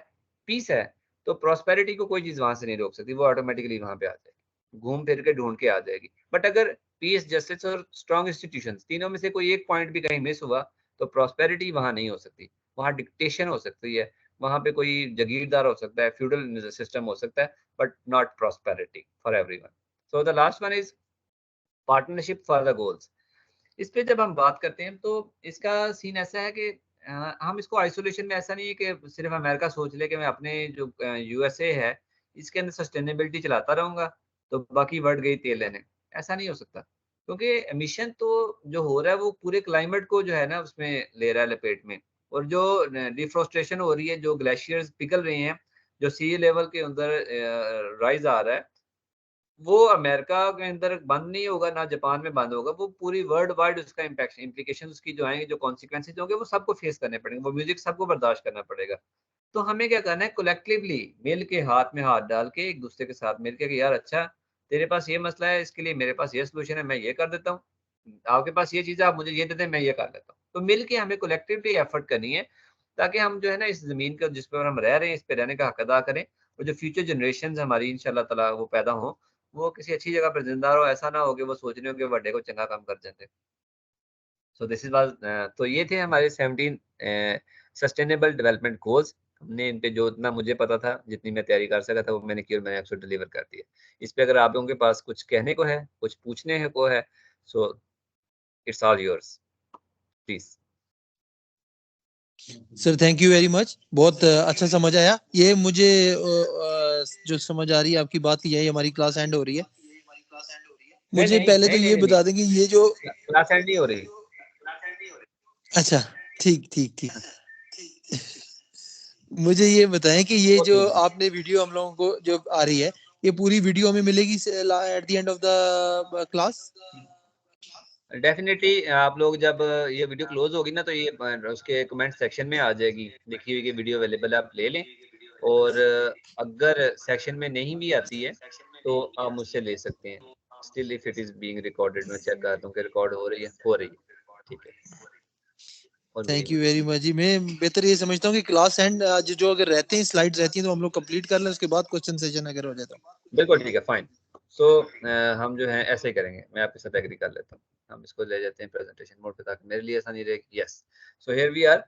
पीस है, तो प्रॉस्पेरिटी को कोई चीज वहां से नहीं रोक सकती, वो ऑटोमेटिकली वहां पे आ जाएगी, घूम फिर के ढूंढ के आ जाएगी। बट अगर पीस, जस्टिस और स्ट्रॉन्ग इंस्टीट्यूशंस तीनों में से कोई एक पॉइंट भी कहीं मिस हुआ तो प्रॉस्पेरिटी वहां नहीं हो सकती, वहां डिक्टेशन हो सकती है, वहां पे कोई जगीरदार हो सकता है, फ्यूडल सिस्टम हो सकता है, but not prosperity for everyone. So the last one is partnership for the goals. इस पे जब हम बात करते हैं तो इसका सीन ऐसा है कि हम इसको आइसोलेशन में, ऐसा नहीं है कि सिर्फ अमेरिका सोच ले कि मैं अपने जो यूएसए है इसके अंदर सस्टेनेबिलिटी चलाता रहूंगा तो बाकी वर्ल्ड गई तेल लेने। ऐसा नहीं हो सकता, क्योंकि एमिशन तो जो हो रहा है वो पूरे क्लाइमेट को जो है ना उसमें ले रहा है लपेट में, और जो डिफ्रोस्ट्रेशन हो रही है, जो ग्लेशियर्स पिघल रहे हैं, जो सी लेवल के अंदर राइज आ रहा है, वो अमेरिका के अंदर बंद नहीं होगा, ना जापान में बंद होगा, वो पूरी वर्ल्ड वाइड उसका इम्पैक्ट इम्प्लीकेशन उसकी जो आएंगे, जो कॉन्सिक्वेंसेज होंगे, वो सबको फेस करने पड़ेंगे, वो म्यूजिक सबको बर्दाश्त करना पड़ेगा। तो हमें क्या करना है, कलेक्टिवली मिल के हाथ में हाथ डाल के एक दूसरे के साथ मिल के कि यार अच्छा तेरे पास ये मसला है, इसके लिए मेरे पास ये सोल्यूशन है, मैं ये कर देता हूँ, आपके पास ये चीज़ है, आप मुझे ये दे दें, मैं ये कर लेता हूँ। तो मिल के हमें कलेक्टिवली एफर्ट करनी है, ताकि हम जो है ना इस ज़मीन का जिस पर हम रह रहे हैं, इस पे रहने का हक अदा करें, और जो फ्यूचर जनरेशंस हमारी इंशाल्लाह ताला वो पैदा हों, वो किसी अच्छी जगह पर ज़िंदा रहो, ऐसा ना हो कि वो सोच रहे हो कि बड़े को चंगा काम कर देते। सो दिस इज वाज तो ये थे हमारे 17 सस्टेनेबल डेवलपमेंट गोल्स। हमने इन पे जो इतना मुझे पता था, जितनी मैं तैयारी कर सका था, वो मैंने की और मैंने आपको डिलीवर कर दिया। इस पे अगर आप लोगों के पास कुछ कहने को है, कुछ पूछने है को है, so it's all yours, please. Sir thank you very much, बहुत अच्छा समझ आया। ये मुझे जो समझ आ रही है आपकी बात, यही हमारी क्लास एंड हो रही है। मुझे नहीं पहले नहीं तो नहीं ये नहीं, बता दें कि ये जो क्लास एंड नहीं हो रही। अच्छा ठीक ठीक ठीक, मुझे ये बताएं कि ये जो आपने वीडियो हम लोगों को जो आ रही है, ये पूरी वीडियो हमें मिलेगी at the end of the class? Definitely आप लोग जब ये वीडियो क्लोज होगी ना, तो ये उसके कमेंट सेक्शन में आ जाएगी लिखी हुई कि वीडियो अवेलेबल है, आप ले लें। और अगर सेक्शन में नहीं भी आती है तो आप मुझसे ले सकते हैं। Still if it is being recorded, मैं चेक करता हूँ कि रिकॉर्ड हो रही है, ठीक है। और थैंक यू वेरी मच जी। मैं बेहतर ये समझता हूँ कि क्लास एंड आज जो अगर रहते हैं स्लाइड्स रहती हैं तो हम लोग कंप्लीट कर लें, उसके बाद क्वेश्चन सेशन अगर हो जाए तो। बिल्कुल ठीक है, फाइन। सो हम जो है ऐसे ही करेंगे, मैं आपके साथ एग्री कर लेता हूँ। हम इसको ले जाते हैं प्रेजेंटेशन मोड पे, ताकि मेरे लिए आसानी रहेगी। Yes, so here we are.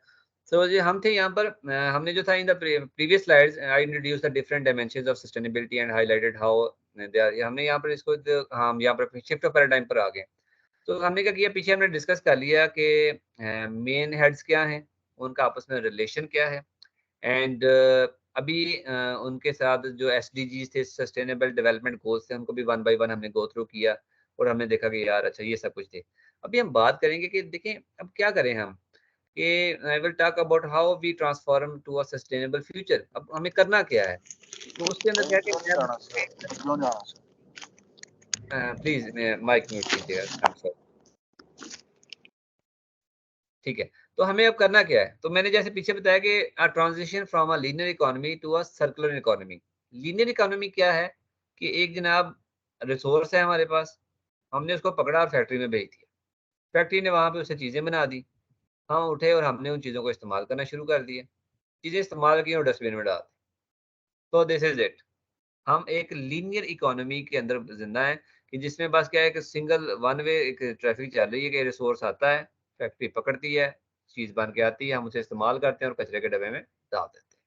So ये हम थे यहाँ पर, हमने जो था in the previous slides, I introduce the different dimensions of sustainability and highlighted how they are. हमने यहाँ पर इसको हम यहाँ पर शिफ्ट ऑफ पैराडाइम पर आ गए। तो हमने क्या किया, पीछे हमने डिस्कस कर लिया कि मेन हेड्स क्या हैं, उनका आपस में रिलेशन क्या है, एंड अभी उनके साथ जो एसडीजीज थे, सस्टेनेबल डेवलपमेंट गोल्स थे, उनको भी वन बाय वन हमने गो थ्रू किया, और हमने देखा कि यार अच्छा ये सब कुछ थे। अभी हम बात करेंगे कि देखें अब क्या करें हम, कि I will talk about how we transform to a sustainable future. अब हमें करना क्या है, तो उसके अंदर क्या है कि प्लीज माइक म्यूट कीजिएगा, ठीक है। तो हमें अब करना क्या है, तो मैंने जैसे पीछे बताया कि transition from a linear economy to a circular economy. Linear economy क्या है, कि एक जनाब रिसोर्स है हमारे पास, हमने उसको पकड़ा और फैक्ट्री में भेज दिया, फैक्ट्री ने वहां पे उसे चीजें बना दी, हम उठे और हमने उन चीजों को इस्तेमाल करना शुरू कर दिया, चीजें इस्तेमाल की और डस्टबिन में डाल दी। तो दिस इज इट। हम एक लीनियर इकोनॉमी के अंदर जिंदा है, कि जिसमें बस क्या है कि सिंगल वन वे एक ट्रैफिक चल रही है, कि रिसोर्स आता है, फैक्ट्री पकड़ती है, चीज बन के आती है, हम उसे इस्तेमाल करते हैं और कचरे के डब्बे में डाल देते हैं।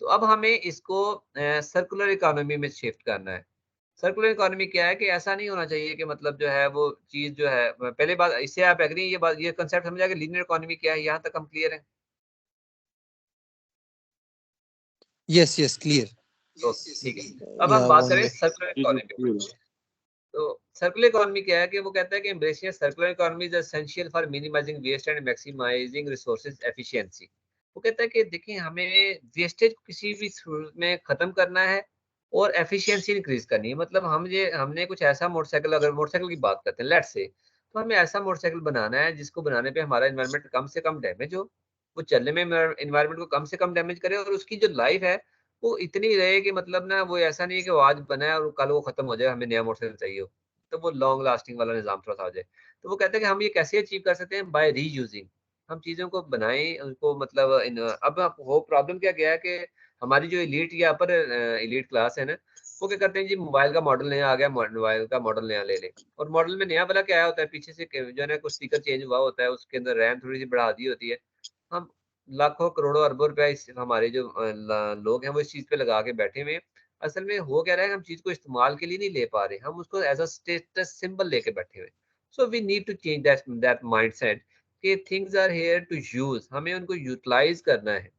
तो अब हमें इसको सर्कुलर इकोनॉमी में शिफ्ट करना है। सर्कुलर इकोनॉमी क्या है, कि ऐसा नहीं होना चाहिए कि मतलब जो है वो चीज जो है, पहले बात इससे आप एग्री, ये बात ये कंसेप्ट समझ आ गया, लीनियर इकोनॉमी क्या है, यहाँ तक हम क्लियर है? Yes yes clear. तो ठीक है, अब हम बात करें सर्कुलर इकोनॉमी। तो सर्कुलर इकोनॉमी क्या है, कि वो कहता है कि embracing circular economy is essential for minimising waste and maximising resources efficiency. वो कहता है कि देखिए हमें वेस्टेज किसी भी सूरत में खत्म करना है और एफिशिएंसी इंक्रीज करनी है। मतलब हमने कुछ ऐसा मोटरसाइकिल, अगर मोटरसाइकिल की बात करते हैं लेट्स से, तो हमें ऐसा मोटरसाइकिल बनाना है जिसको बनाने पे हमारा एनवायरनमेंट कम से कम डैमेज हो, वो चलने में एनवायरनमेंट को कम से कम डैमेज करे, और उसकी जो लाइफ है वो इतनी रहे कि मतलब ना वो ऐसा नहीं है कि वो आज बना है और कल वो खत्म हो जाए, हमें नया मोटरसाइकिल चाहिए हो, तो वो लॉन्ग लास्टिंग वाला निज़ाम थोड़ा सा हो जाए। तो वो कहते हैं कि हम ये कैसे अचीव कर सकते हैं, बाय रीयूजिंग। हम चीज़ों को बनाएं, उनको मतलब अब हो प्रॉब्लम क्या है कि हमारी जो इलीट या अपर इलीट क्लास है ना, वो क्या करते हैं जी, मोबाइल का मॉडल नया आ गया, मोबाइल का मॉडल नया ले लें, और मॉडल में नया वाला क्या आया होता है, पीछे से जो है ना कुछ स्पीकर चेंज हुआ होता है, उसके अंदर रैम थोड़ी सी बढ़ा दी होती है। हम लाखों करोड़ों अरबों रुपया इस हमारे जो लोग हैं वो इस चीज़ पे लगा के बैठे हुए हैं। असल में हो क्या रहा है, हम चीज़ को इस्तेमाल के लिए नहीं ले पा रहे, हम उसको एज अ स्टेटस सिंबल लेके बैठे हुए। So we need to change that mindset, कि things are here to use, हमें उनको यूटिलाइज करना है,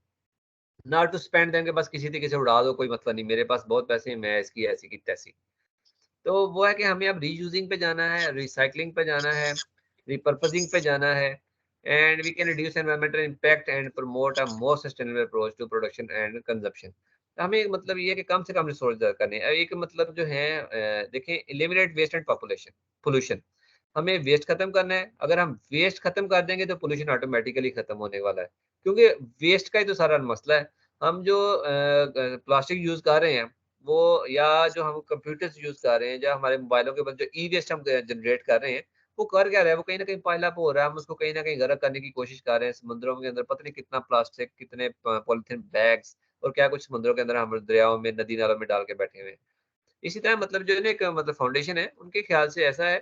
नॉट टू स्पेंड देंगे बस किसी तरीके से उड़ा दो, कोई मतलब नहीं, मेरे पास बहुत पैसे हैं, मैं इसकी ऐसी की तैसी। तो वो है कि हमें अब रीयूजिंग पे जाना है, रिसाइकलिंग पे जाना है, रिपर्पसिंग पे जाना है, and we can reduce environmental impact and promote a more sustainable approach to production and consumption. हमें मतलब ये है कि कम से कम रिसोर्स करने हैं। एक मतलब जो है देखें, eliminate waste and population pollution, हमें वेस्ट खत्म करना है। अगर हम वेस्ट खत्म कर देंगे तो पोल्यूशन ऑटोमेटिकली खत्म होने वाला है, क्योंकि वेस्ट का ही तो सारा मसला है। हम जो प्लास्टिक यूज कर रहे हैं वो, या जो हम कंप्यूटर्स यूज कर रहे हैं, या हमारे मोबाइलों के बाद जो ई वेस्ट हम जनरेट कर रहे हैं, वो कर क्या रहा है, वो कहीं ना कहीं पाइल अप हो रहा है। हम उसको कहीं ना कहीं गर्क करने की कोशिश कर रहे हैं समुद्रों के अंदर, पता नहीं कितना प्लास्टिक, कितने पॉलिथीन बैग्स और क्या कुछ समुद्रों के अंदर हम दरियाओं में, नदी नालों में डाल के बैठे हुए हैं। इसी तरह मतलब जो है ना एक मतलब फाउंडेशन है, उनके ख्याल से ऐसा है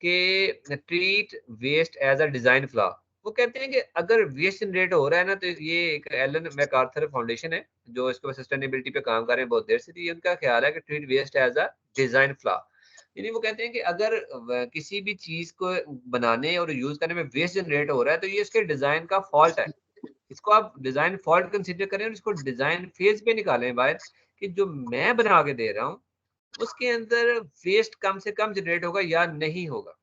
कि treat waste as a design flaw. वो कहते हैं कि अगर वेस्ट जनरेट हो रहा है ना, तो ये एक एलन मैकार्थर फाउंडेशन है जो इसको सस्टेनेबिलिटी पे काम कर रहे हैं बहुत देर से। तो ये उनका ख्याल है कि treat waste as a design flaw, यानी वो कहते हैं कि अगर किसी भी चीज को बनाने और यूज करने में वेस्ट जनरेट हो रहा है तो ये इसके डिजाइन का फॉल्ट है। इसको आप डिजाइन फॉल्ट कंसीडर करें और इसको डिजाइन फेज पे निकालें बाहर, कि जो मैं बना के दे रहा हूँ उसके अंदर वेस्ट कम से कम जनरेट होगा या नहीं होगा।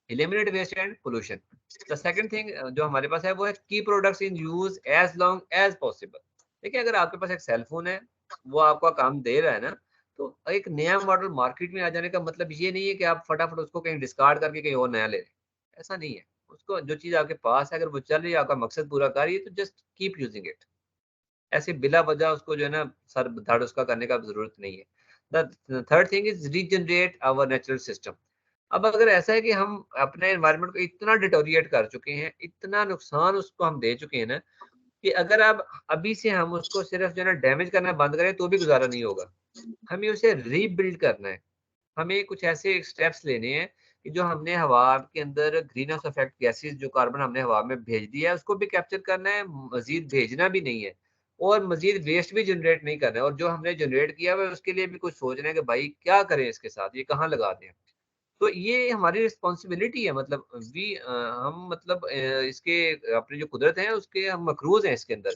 eliminate waste and pollution. The second thing जो हमारे पास है वो है की products in use as long as possible. देखिए, अगर आपके पास एक सेल फोन है, वो आपका काम दे रहा है ना, तो एक नया मॉडल मार्केट में आ जाने का मतलब ये नहीं है कि आप फटाफट उसको कहीं डिस्कार्ड करके कहीं और नया ले लें। ऐसा नहीं है। उसको जो चीज आपके पास है, अगर वो चल रही है, आपका मकसद पूरा कर रही है, तो जस्ट कीप यूजिंग इट। ऐसे बिला वजह उसको जो है ना सर धड़ उसका करने का जरूरत नहीं है। The third thing is regenerate our natural system. अब अगर ऐसा है कि हम अपने एनवायरनमेंट को इतना डिटोरिएट कर चुके हैं, इतना नुकसान उसको हम दे चुके हैं ना, कि अगर अब अभी से हम उसको सिर्फ जो है ना डैमेज करना बंद करें तो भी गुजारा नहीं होगा। हमें उसे रीबिल्ड करना है। हमें कुछ ऐसे स्टेप्स लेने हैं कि जो हमने हवा के अंदर ग्रीन हाउस इफेक्ट गैसेस, जो कार्बन हमने हवा में भेज दिया है, उसको भी कैप्चर करना है, मजीद भेजना भी नहीं है, और मजीद वेस्ट भी जनरेट नहीं करना है। और जो हमने जनरेट किया हुआ है उसके लिए भी कुछ सोच रहे हैं कि भाई क्या करें इसके साथ, ये कहाँ लगा दें। तो ये हमारी रिस्पॉन्सिबिलिटी है। मतलब हम मतलब इसके अपनी जो कुदरत है उसके हम मकरूज हैं इसके अंदर,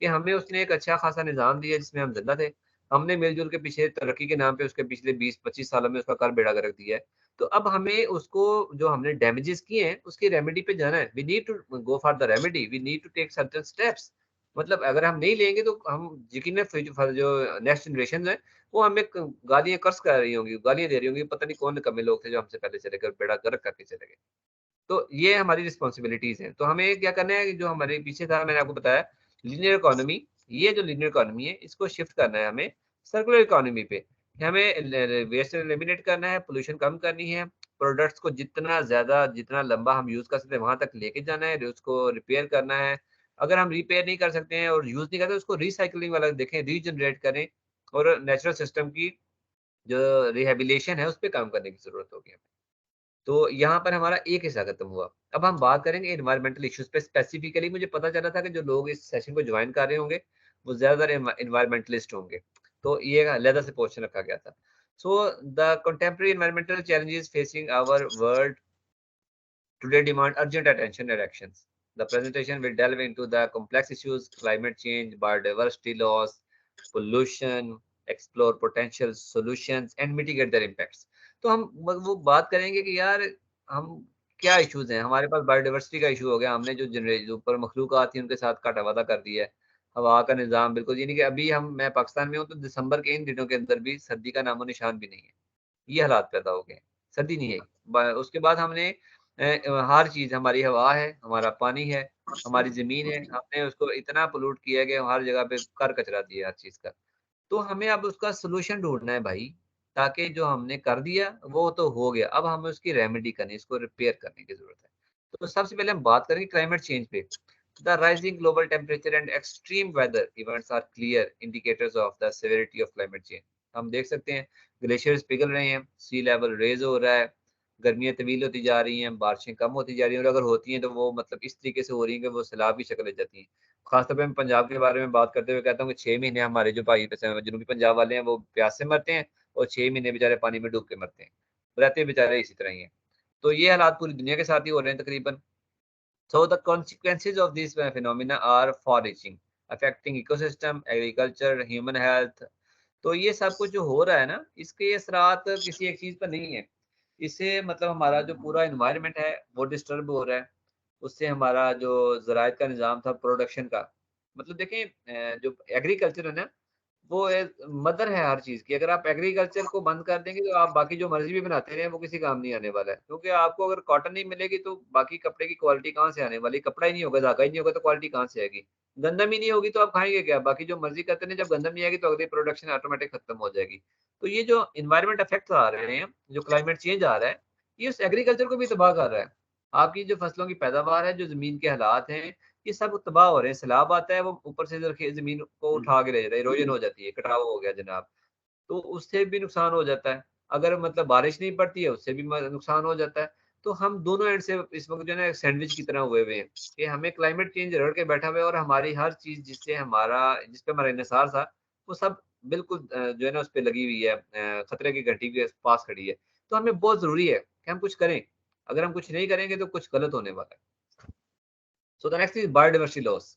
कि हमें उसने एक अच्छा खासा निज़ाम दिया जिसमें हम जिंदा थे। हमने मिलजुल के पीछे तरक्की के नाम पे उसके पिछले 20-25 सालों में उसका कर बेड़ा गर्क दिया है। तो अब हमें उसको, जो हमने डैमेजेस किए हैं, उसकी रेमेडी पे जाना है। We need to go for the remedy, we need to take certain steps. मतलब अगर हम नहीं लेंगे तो हम यकीनन जो नेक्स्ट जनरेशन है वो हमें गालियां कर्ज कर रही होंगी, गालियां दे रही होंगी, पता नहीं कौन कमे लोग थे जो हमसे पहले चले गए, बेड़ा गर्क करके चले गए। तो ये हमारी रिस्पॉन्सिबिलिटीज हैं। तो हमें क्या करना है कि जो हमारे पीछे था, मैंने आपको बताया लीनियर इकोनॉमी, ये जो लीनियर इकोनॉमी है इसको शिफ्ट करना है हमें सर्कुलर इकोनॉमी पे, कि हमें वेस्ट एलिमिनेट करना है, पोल्यूशन कम करनी है, प्रोडक्ट्स को जितना ज्यादा, जितना लंबा हम यूज कर सकते हैं वहां तक लेके जाना है, उसको रिपेयर करना है। अगर हम रिपेयर नहीं कर सकते हैं और यूज नहीं करते, उसको रिसाइकलिंग वाला देखें, रीजनरेट करें, और नेचुरल सिस्टम की जो रिहेबिलिटेशन है उस पे काम करने की जरूरत होगी हमें। तो यहाँ पर हमारा एक हिस्सा खत्म हुआ। अब हम बात करेंगे एनवायरमेंटल इश्यूज पे स्पेसिफिकली। मुझे पता चला था कि जो लोग इस सेशन को ज्वाइन कर रहे होंगे वो ज्यादातर एनवायरमेंटलिस्ट होंगे, तो ये अलग से क्वेश्चन रखा गया था। So the contemporary environmental challenges facing our world today demand urgent attention and actions. The presentation will delve into the complex issues: climate change, biodiversity loss, pollution, explore potential solutions and mitigate their impacts. तो हम वो बात करेंगे कि यार हम क्या इश्यूज हैं। हमारे पास बायोडाइवर्सिटी का इशू हो गया, हमने जो ऊपर मखलूक़ात थी उनके साथ काटा वादा कर दिया है। हवा का निज़ाम बिल्कुल, यानी कि अभी मैं पाकिस्तान में हूँ तो दिसंबर के इन दिनों के अंदर भी सर्दी का नामो निशान भी नहीं है। ये हालात पैदा हो गए हैं, सर्दी नहीं है। उसके बाद हमने हर चीज़, हमारी हवा है, हमारा पानी है, हमारी ज़मीन है, हमने उसको इतना पोल्यूट किया है कि हर जगह पे कर कचरा दिया है हर चीज़ का। तो हमें अब उसका सॉल्यूशन ढूँढना है भाई, ताकि जो हमने कर दिया वो तो हो गया, अब हमें उसकी रेमेडी करनी है, इसको रिपेयर करने की ज़रूरत है। तो सबसे पहले हम बात करेंगे क्लाइमेट चेंज पे। The rising global temperature and extreme weather events are clear indicators of the severity of climate change. हम देख सकते हैं ग्लेशियर्स पिघल रहे हैं, सी लेवल रेज़ हो रहा है, गर्मियाँ तवील होती जा रही हैं, बारिशें कम होती जा रही हैं, और अगर होती हैं तो वो मतलब इस तरीके से हो रही हैं कि वो सैलाब की शक्ल ले जाती हैं। खासतौर पे मैं पंजाब के बारे में बात करते हुए कहता हूँ कि 6 महीने हमारे जो भाई जनूबी पंजाब वाले हैं वो प्यास से मरते हैं, और 6 महीने बेचारे पानी में डूब के मरते हैं। रहते बेचारे इसी तरह ही हैं। तो ये हालात पूरी दुनिया के साथ ही हो रहे हैं तकरीबन। So the consequences of these phenomena are far-reaching, affecting ecosystem, agriculture, human health. तो ये सब कुछ जो हो रहा है ना, इसके असरात किसी एक चीज पर नहीं है। इससे मतलब हमारा जो पूरा एनवायरनमेंट है वो डिस्टर्ब हो रहा है। उससे हमारा जो ज़राअत का निज़ाम था प्रोडक्शन का, मतलब देखें जो एग्रीकल्चर है ना, वो मदर है हर चीज की। अगर आप एग्रीकल्चर को बंद कर देंगे तो आप बाकी जो मर्जी भी बनाते रहे वो किसी काम नहीं आने वाला है, क्योंकि आपको अगर कॉटन नहीं मिलेगी तो बाकी कपड़े की क्वालिटी कहाँ से आने वाली? कपड़ा ही नहीं होगा, धागा ही नहीं होगा तो क्वालिटी कहाँ से आएगी? गंदम ही नहीं होगी तो आप खाएंगे क्या? बाकी जो मर्जी करते हैं, जब गंदम नहीं आएगी तो अगली प्रोडक्शन ऑटोमेटिक खत्म हो जाएगी। तो ये जो इन्वायरमेंट इफेक्ट्स आ रहे हैं, जो क्लाइमेट चेंज आ रहा है, ये उस एग्रीकल्चर को भी तबाह कर रहा है। आपकी जो फसलों की पैदावार है, जो जमीन के हालात हैं, ये सब तबाह हो रहे हैं। सैलाब आता है, वो ऊपर से जमीन को उठा के ले जाता है, इरोजन हो जाती है, कटाव हो गया जनाब, तो उससे भी नुकसान हो जाता है। अगर मतलब बारिश नहीं पड़ती है, उससे भी नुकसान हो जाता है। तो हम दोनों एंड से इस वक्त जो है ना एक सैंडविच की तरह हुए हुए हैं कि हमें क्लाइमेट चेंज रड़ के बैठा हुआ है, और हमारी हर चीज जिस पे हमारा इंहिसार था, वो सब बिल्कुल जो है ना उस पे लगी हुई है, खतरे की घंटी के पास खड़ी है। तो हमें बहुत जरूरी है कि हम कुछ करें। अगर हम कुछ नहीं करेंगे तो कुछ गलत होने वाला है। So the next is biodiversity loss.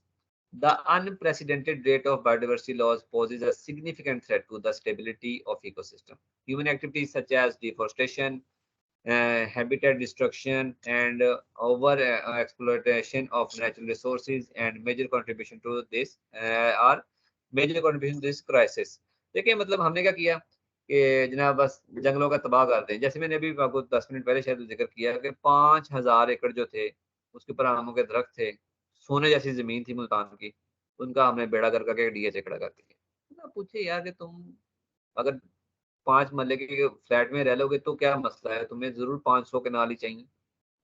The unprecedented rate of biodiversity loss poses a significant threat to the stability of ecosystem. Human activities such as deforestation, habitat destruction, and over exploitation of natural resources and major contribution to this are major contribution to this crisis. देखिए मतलब हमने क्या किया कि जनाब बस जंगलों का तबाह कर दें। जैसे मैंने अभी आपको 10 मिनट पहले शायद जिक्र किया कि 5000 एकड़ जो थे, उसके ऊपर आमों के दरख्त थे, सोने जैसी जमीन थी मुल्तान की, उनका हमने बेड़ा कर करके डीएचए खड़ा कर दिया। ना पूछे यार कि तुम अगर 5 मरले के फ्लैट में रह लोगे तो क्या मसला है? तुम्हें ज़रूर 500 कनाल ही चाहिए।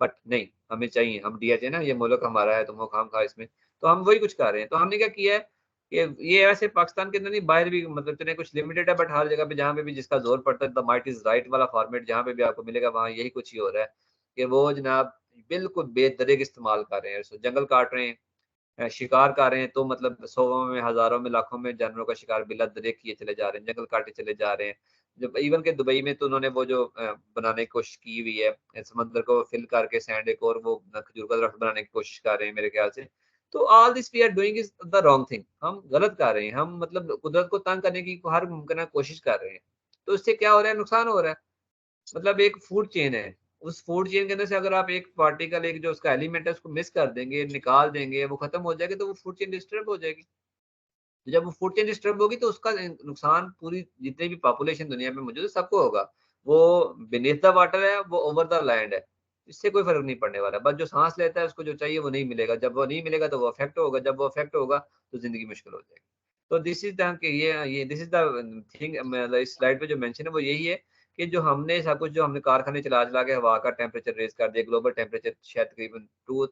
बट नहीं, हमें चाहिए, हम डीएचए ना, ये मुल्क हमारा है, तुम वो खामखा इसमें। तो हम वही कुछ कर रहे हैं। तो हमने क्या किया है कि ये ऐसे पाकिस्तान के अंदर नहीं, बाहर भी मतलब इतने कुछ लिमिटेड है, बट हर जगह पे जहाँ पे भी जिसका ज़ोर पड़ता है, द माइट इज़ राइट वाला फॉर्मेट जहाँ पे भी आपको मिलेगा, वहाँ यही कुछ ही हो रहा है कि वो जनाब बिल्कुल बेदरीग इस्तेमाल कर रहे हैं। सो जंगल काट रहे हैं, शिकार कर रहे हैं, तो मतलब सौों में, हज़ारों में, लाखों में जानवरों का शिकार बिला-दरेक किए चले जा रहे हैं, जंगल काटे चले जा रहे हैं। जब इवन के दुबई में तो उन्होंने वो जो बनाने की कोशिश की हुई है, समंदर को फिल करके सैंड एक और वो खजूर का दरख्त बनाने की कोशिश कर रहे हैं मेरे ख्याल से। तो all this we are doing is the wrong thing. हम गलत कर रहे हैं, हम मतलब कुदरत को तंग करने की हर मुमकिन कोशिश कर रहे हैं। तो इससे क्या हो रहा है? नुकसान हो रहा है। मतलब एक फूड चेन है, उस फूड चेन के अंदर से अगर आप एक पार्टिकल, एक जो उसका एलिमेंट है उसको मिस कर देंगे, निकाल देंगे, वो खत्म हो जाएगा, तो वो फूड चेन डिस्टर्ब हो जाएगी। तो जब वो फूड चेन डिस्टर्ब होगी तो उसका नुकसान पूरी जितनी भी पॉपुलेशन दुनिया में मौजूद है सबको होगा। वो बीनीथ द वाटर है, वो ओवर द लैंड है, इससे कोई फर्क नहीं पड़ने वाला। बस जो सांस लेता है उसको जो चाहिए वो नहीं मिलेगा। जब वो नहीं मिलेगा तो वो अफेक्ट होगा, जब वो अफेक्ट होगा तो जिंदगी मुश्किल हो जाएगी। तो दिस इज द ये दिस इज द थिंग, मतलब इस स्लाइड पे जो मेंशन है वो यही है कि जो हमने सब कुछ, जो हमने कारखाने चला चला के हवा का टेम्परेचर रेज कर दिया, ग्लोबल टेम्परेचर शायद तकरीबन 2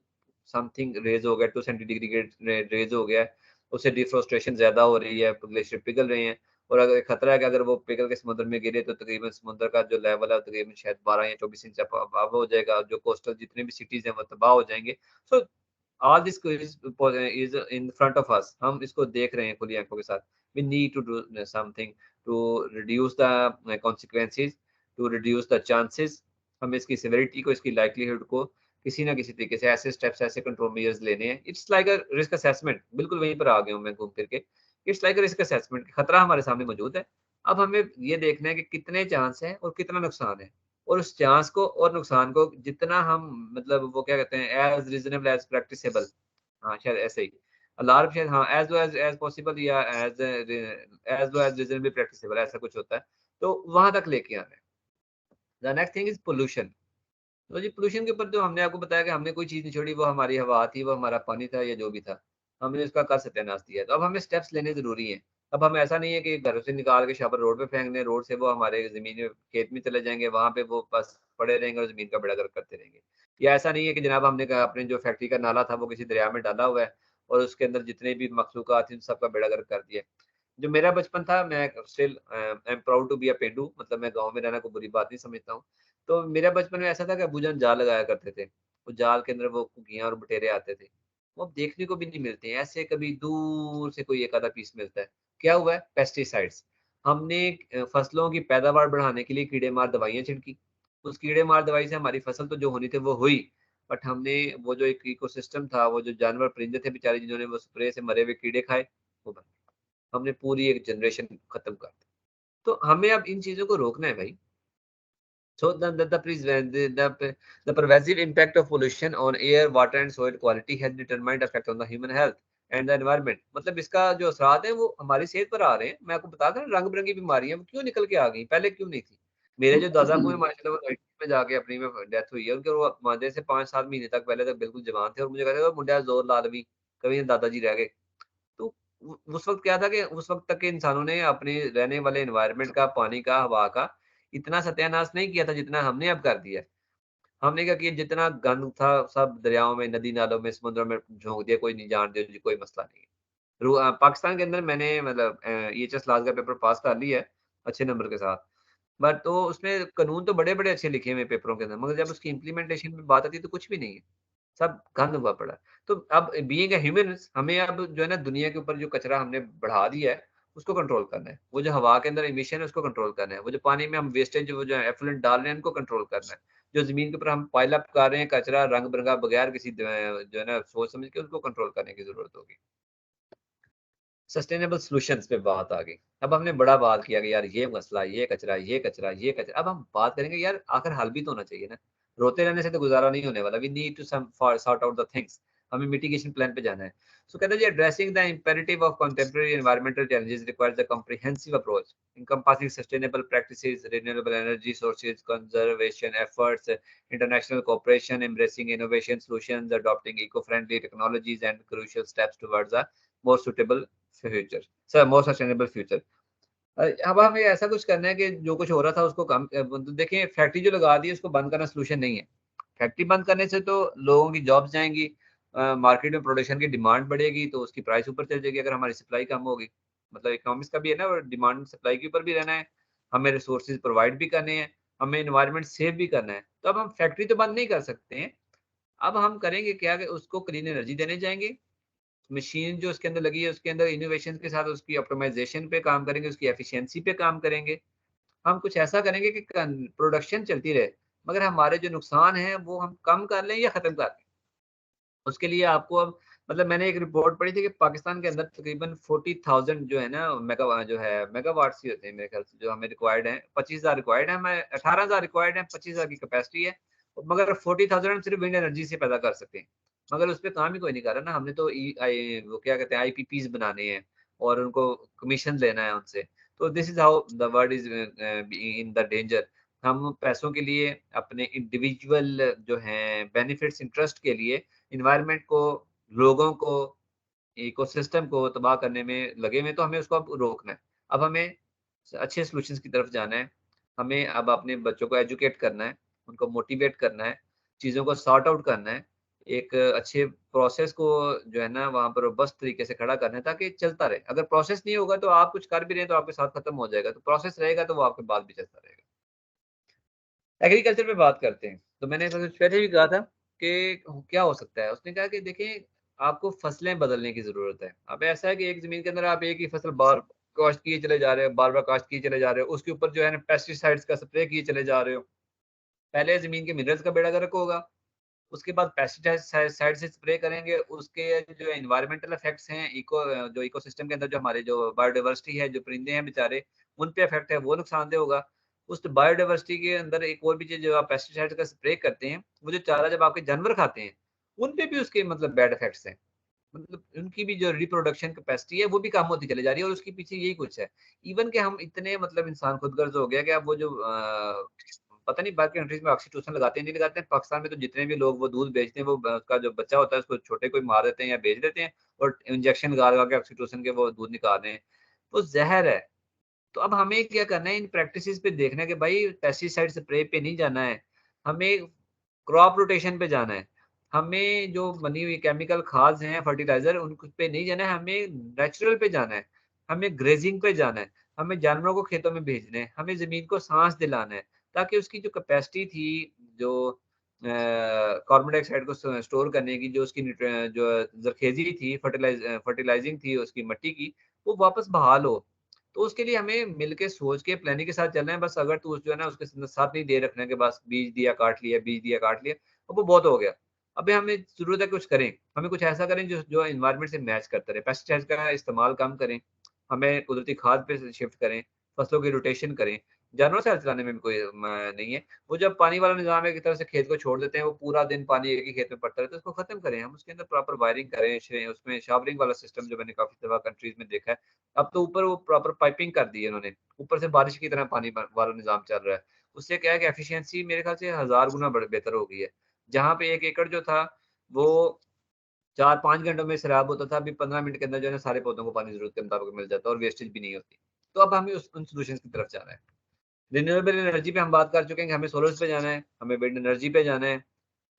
समथिंग रेज हो गया, 2 सेंटीग्रेड रेज हो गया है। उससे डिफ्रोस्ट्रेशन ज़्यादा हो रही है, ग्लेशियर पिघल रहे हैं, और अगर खतरा है कि अगर वो पिघल के समुद्र में गिरे तो तकरीबन समुद्र का जो लेवल है तकरीबन शायद 12 या 24 इंच अबव हो जाएगा। जो कोस्टल जितने भी सिटीज़ हैं वो तबाह हो जाएँगे। So all this is in front of us. हम इसको देख रहे हैं खुली आँखों के साथ। We need to do something to reduce the consequences, to reduce the chances. हमें इसकी सेवेरिटी को, इसकी लाइक्लीहुड को किसी ना किसी तरीके से ऐसे स्टेप्स, ऐसे कंट्रोल मेजर्स लेने हैं। It's like a risk assessment. बिल्कुल वहीं पर आ गया हूँ मैं घूम फिर के। It's like a risk assessment. खतरा हमारे सामने मौजूद है। अब हमें ये देखना है कि कितने चांस हैं और कितना नुकसान है। और उस चांस को और नुकसान को जितना हम मतलब वो क्या कहते हैं, एज़ रीज़नेबल एज़ प्रैक्टिसेबल, हाँ, शायद ऐसे ही। अलार्म शायद, हाँ, एज़ लो एज़ पॉसिबल, या एज़ लो एज़ रीज़नेबली प्रैक्टिसेबल, ऐसा कुछ होता है। तो वहाँ तक लेके आना है। The next thing is pollution. तो जी पोल्यूशन के ऊपर जो हमने आपको बताया कि हमने कोई चीज़ नहीं छोड़ी, वो हमारी हवा थी, वो हमारा पानी था, या जो भी था। हमने इसका कर सत्यानाश दिया है। तो अब हमें स्टेप्स लेने ज़रूरी हैं। अब हम ऐसा नहीं है कि घरों से निकाल के शाबर रोड पे फेंक दें, रोड से वो हमारे ज़मीन में, खेत में चले जाएँगे, वहाँ पे वो बस पड़े रहेंगे और ज़मीन का बेड़ा-गर्क करते रहेंगे। या ऐसा नहीं है कि जनाब हमने कहा अपने जो फैक्ट्री का नाला था वो किसी दरिया में डाला हुआ है और उसके अंदर जितने भी मखलूक़ात थी उन सबका बेड़ा-गर्क कर दिया। जो मेरा बचपन था, मैं still I am proud to be a पेंडू, मतलब मैं गाँव में रहना कोई बुरी बात नहीं समझता हूँ। तो मेरा बचपन में ऐसा था कि अब्बूजान जाल लगाया करते थे। वो जाल के अंदर वो घुगियाँ और बटेरे आते थे। वो अब देखने को भी नहीं मिलते हैं। ऐसे कभी दूर से कोई एक आधा पीस मिलता है। क्या हुआ है? पेस्टिसाइड्स। हमने फसलों की पैदावार बढ़ाने के लिए कीड़े मार दवाइयाँ छिड़की। उस कीड़े मार दवाई से हमारी फसल तो जो होनी थी वो हुई, बट हमने वो जो एक इकोसिस्टम था, वो जो जानवर परिंदे थे बेचारे जिन्होंने वो स्प्रे से मरे हुए कीड़े खाए, वो मर गए। हमने पूरी एक जनरेशन खत्म कर दी। तो हमें अब इन चीज़ों को रोकना है भाई। So the pervasive impact of pollution on air, water, and soil quality has determined effect on the human health. And the environment. मतलब इसका जो असरात है वो हमारी सेहत पर आ रहे हैं। मैं आपको बता था रंग बिरंगी बीमारियां वो क्यों निकल के आ गई, पहले क्यों नहीं थी। मेरे जो दादा को माशाल्लाह वो 90 में जाके अपनी में डेथ हुई है उनके, वो मादे से 5-7 महीने तक पहले तक बिल्कुल जवान थे और मुझे कहते थे मुंडा जोर ला लवी, कभी दादाजी रह गए। तो उस वक्त क्या था कि उस वक्त तक के इंसानों ने अपने रहने वाले एनवायरनमेंट का, पानी का, हवा का इतना सत्यानाश नहीं किया था जितना हमने अब कर दिया है। हमने क्या किया, जितना गंद था सब दरियाओं में, नदी नालों में, समुद्रों में झोंक दिया, कोई नहीं जान दे, कोई मसला नहीं है। पाकिस्तान के अंदर मैंने मतलब EHS लॉज का पेपर पास कर लिया है अच्छे नंबर के साथ। बट तो उसमें कानून तो बड़े-बड़े अच्छे लिखे हुए हैं पेपरों के अंदर, मगर जब उसकी इम्प्लीमेंटेशन में बात आती है तो कुछ भी नहीं है। सब गंद हुआ पड़ा है। तो अब बीइंग अ ह्यूमन्स हमें अब जो है ना दुनिया के ऊपर जो कचरा हमने बढ़ा दिया है, उसको कंट्रोल करना है। वो जो हवा के अंदर एमिशन है उसको कंट्रोल करना है। वो जो पानी में हम वेस्टेज वो जो एफ्लुएंट डाल रहे हैं उनको कंट्रोल करना है। जो ज़मीन के ऊपर हम पाइल अप कर रहे हैं कचरा रंग-बिरंगा बगैर किसी जो है ना सोच समझ के उसको कंट्रोल करने की ज़रूरत होगी। सस्टेनेबल सॉल्यूशंस पे बात आ गई। अब हमने बड़ा बात किया कि यार ये मसला, ये कचरा, ये कचरा, ये कचरा। अब हम बात करेंगे यार आखिर हल भी तो होना चाहिए ना। रोते रहने से तो गुज़ारा नहीं होने वाला। We need to some for sort out the things. हमें मिटिगेशन प्लान पे जाना है। सो कहते हैं जी addressing the imperative of contemporary environmental challenges requires a comprehensive approach encompassing sustainable practices, renewable energy sources, conservation efforts, international cooperation, embracing innovation solutions, adopting eco-friendly technologies, and crucial steps towards a more suitable future sir, more sustainable future. अब हमें ऐसा कुछ करना है कि जो कुछ हो रहा था उसको कम देखिए फैक्ट्री जो लगा दी है उसको बंद करना सोल्यूशन नहीं है। फैक्ट्री बंद करने से तो लोगों की जॉब्स जाएंगी, मार्केट में प्रोडक्शन की डिमांड बढ़ेगी तो उसकी प्राइस ऊपर चल जाएगी अगर हमारी सप्लाई कम होगी। मतलब इकोनॉमिक्स का भी है ना, डिमांड सप्लाई के ऊपर भी रहना है, हमें रिसोर्सेज प्रोवाइड भी करने हैं, हमें एनवायरनमेंट सेव भी करना है। तो अब हम फैक्ट्री तो बंद नहीं कर सकते हैं। अब हम करेंगे क्या कि उसको क्लीन एनर्जी देने जाएंगे, मशीन जो उसके अंदर लगी है उसके अंदर इनोवेशन के साथ उसकी ऑप्टिमाइजेशन पे काम करेंगे, उसकी एफिशिएंसी पे काम करेंगे। हम कुछ ऐसा करेंगे कि प्रोडक्शन चलती रहे, मगर हमारे जो नुकसान हैं वो हम कम कर लें या खत्म कर लें। उसके लिए आपको अब मतलब मैंने एक रिपोर्ट पढ़ी थी कि पाकिस्तान के अंदर तकरीबन 40,000 जो है ना जो है मेगावाट्स ही होते हैं मेरे ख्याल से, जो हमें रिक्वायर्ड है। 25,000 रिक्वायर्ड है, हमें 18,000 रिक्वायर्ड है, 25,000 की कैपेसिटी है, मगर 40,000 हम सिर्फ विंड एनर्जी से पैदा कर सकते हैं। मगर उस पर काम ही कोई नहीं कर रहा ना। हमने तो वो क्या कहते हैं IPPs बनाने हैं और उनको कमीशन लेना है उनसे। तो this is how the world is in the danger. हम पैसों के लिए, अपने इंडिविजुअल जो हैं बेनिफिट्स इंटरेस्ट के लिए एनवायरनमेंट को, लोगों को, इकोसिस्टम को तबाह करने में लगे हुए हैं, तो हमें उसको अब रोकना है। अब हमें अच्छे सॉल्यूशंस की तरफ जाना है। हमें अब अपने बच्चों को एजुकेट करना है, उनको मोटिवेट करना है, चीज़ों को सॉर्ट आउट करना है, एक अच्छे प्रोसेस को जो है ना वहाँ पर रोबस्ट तरीके से खड़ा करना है ताकि चलता रहे। अगर प्रोसेस नहीं होगा तो आप कुछ कर भी रहे हैं तो आपके साथ खत्म हो जाएगा, तो प्रोसेस रहेगा तो वो आपके बाद भी चलता रहेगा। एग्रीकल्चर पे बात करते हैं। तो मैंने सबसे पहले भी कहा था कि क्या हो सकता है? उसने कहा कि देखिए आपको फसलें बदलने की ज़रूरत है। अब ऐसा है कि एक ज़मीन के अंदर आप एक ही फसल बार काश्त किए चले जा रहे हो, बार-बार काश्त किए चले जा रहे हो, उसके ऊपर जो है ना पेस्टिसाइड्स का स्प्रे किए चले जा रहे हो। पहले ज़मीन के मिनरल्स का बेड़ा गर्क होगा, उसके बाद पेस्टिसाइड साइड से स्प्रे करेंगे, उसके जो एनवायरमेंटल इफेक्ट्स हैं, जो इकोसिस्टम के अंदर जो हमारे जो बायोडायवर्सिटी है, जो परिंदे हैं बेचारे, उन पे इफेक्ट है, वो नुकसानदेह होगा। उस बायोडायवर्सिटी के अंदर एक और भी चीज़, जो आप पेस्टिसाइड का स्प्रे करते हैं, वो जो चारा जब आपके जानवर खाते हैं, उन पे भी उसके मतलब बैड इफेक्ट्स हैं। मतलब उनकी भी जो रिप्रोडक्शन कैपेसिटी है वो भी कम होती चली जा रही है और उसके पीछे यही कुछ है। इवन कि हम इतने मतलब इंसान खुदगर्ज हो गया कि अब वो जो पता नहीं बाकी कंट्रीज में ऑक्सीटोसिन लगाते हैं नहीं लगाते हैं। पाकिस्तान में तो जितने भी लोग वो दूध बेचते हैं वो उसका जो बच्चा होता है उसको छोटे कोई मार देते हैं या बेच देते हैं और इंजेक्शन लगा के ऑक्सीटोसिन के वो दूध निकाल रहे हैं। वो जहर है। तो अब हमें क्या करना है, इन प्रैक्टिसेस पे देखना है कि भाई पेस्टिसाइड स्प्रे पे नहीं जाना है, हमें क्रॉप रोटेशन पे जाना है। हमें जो बनी हुई केमिकल खाद्य हैं, फर्टिलाइज़र, उन पे नहीं जाना है, हमें नेचुरल पे जाना है, हमें ग्रेज़िंग पे जाना है, हमें जानवरों को खेतों में भेजना है, हमें ज़मीन को साँस दिलाना है, ताकि उसकी जो कैपेसिटी थी, जो कार्बन डाइऑक्साइड को स्टोर करने की, जो उसकी जो ज़रख़ेज़ी थी, फर्टिलाइज़िंग थी उसकी मिट्टी की, वो वापस बहाल हो। तो उसके लिए हमें मिल के सोच के प्लानिंग के साथ चलना है। बस अगर तू जो है ना उसके साथ नहीं दे रखना है कि बस बीज दिया काट लिया, बीज दिया काट लिया, अब वो बहुत हो गया। अबे हमें ज़रूरत है कुछ करें, हमें कुछ ऐसा करें जो एनवायरनमेंट से मैच करता रहे। पेस्टिसाइड्स का इस्तेमाल कम करें, हमें कुदरती खाद पे शिफ्ट करें, फसलों की रोटेशन करें, जानवरों से हल चलाने में भी कोई नहीं है। वो जब पानी वाला निज़ाम है, एक तरह से खेत को छोड़ देते हैं, वो पूरा दिन पानी एक ही खेत में पड़ता रहता है, उसको खत्म करें हम, उसके अंदर प्रॉपर वायरिंग करें, उसमें शावरिंग वाला सिस्टम जो मैंने काफ़ी दफ़ा कंट्रीज़ में देखा है। अब तो ऊपर वो प्रॉपर पाइपिंग कर दी है उन्होंने, ऊपर से बारिश की तरह पानी वाला निज़ाम चल रहा है। उससे क्या है कि एफिशिएंसी मेरे ख्याल से 1000 गुना बेहतर हो गई है। जहाँ पे 1 एकड़ जो था, वो 4-5 घंटों में सैलाब होता था, अभी 15 मिनट के अंदर जो है ना सारे पौधों को पानी ज़रूरत के मुताबिक मिल जाता है और वेस्टेज भी नहीं होती। तो अब हमें उन सॉल्यूशंस की तरफ जाना है। रिन्यूएबल एनर्जी पे हम बात कर चुके हैं कि हमें सोलर्स पे जाना है, हमें विंड एनर्जी पे जाना है,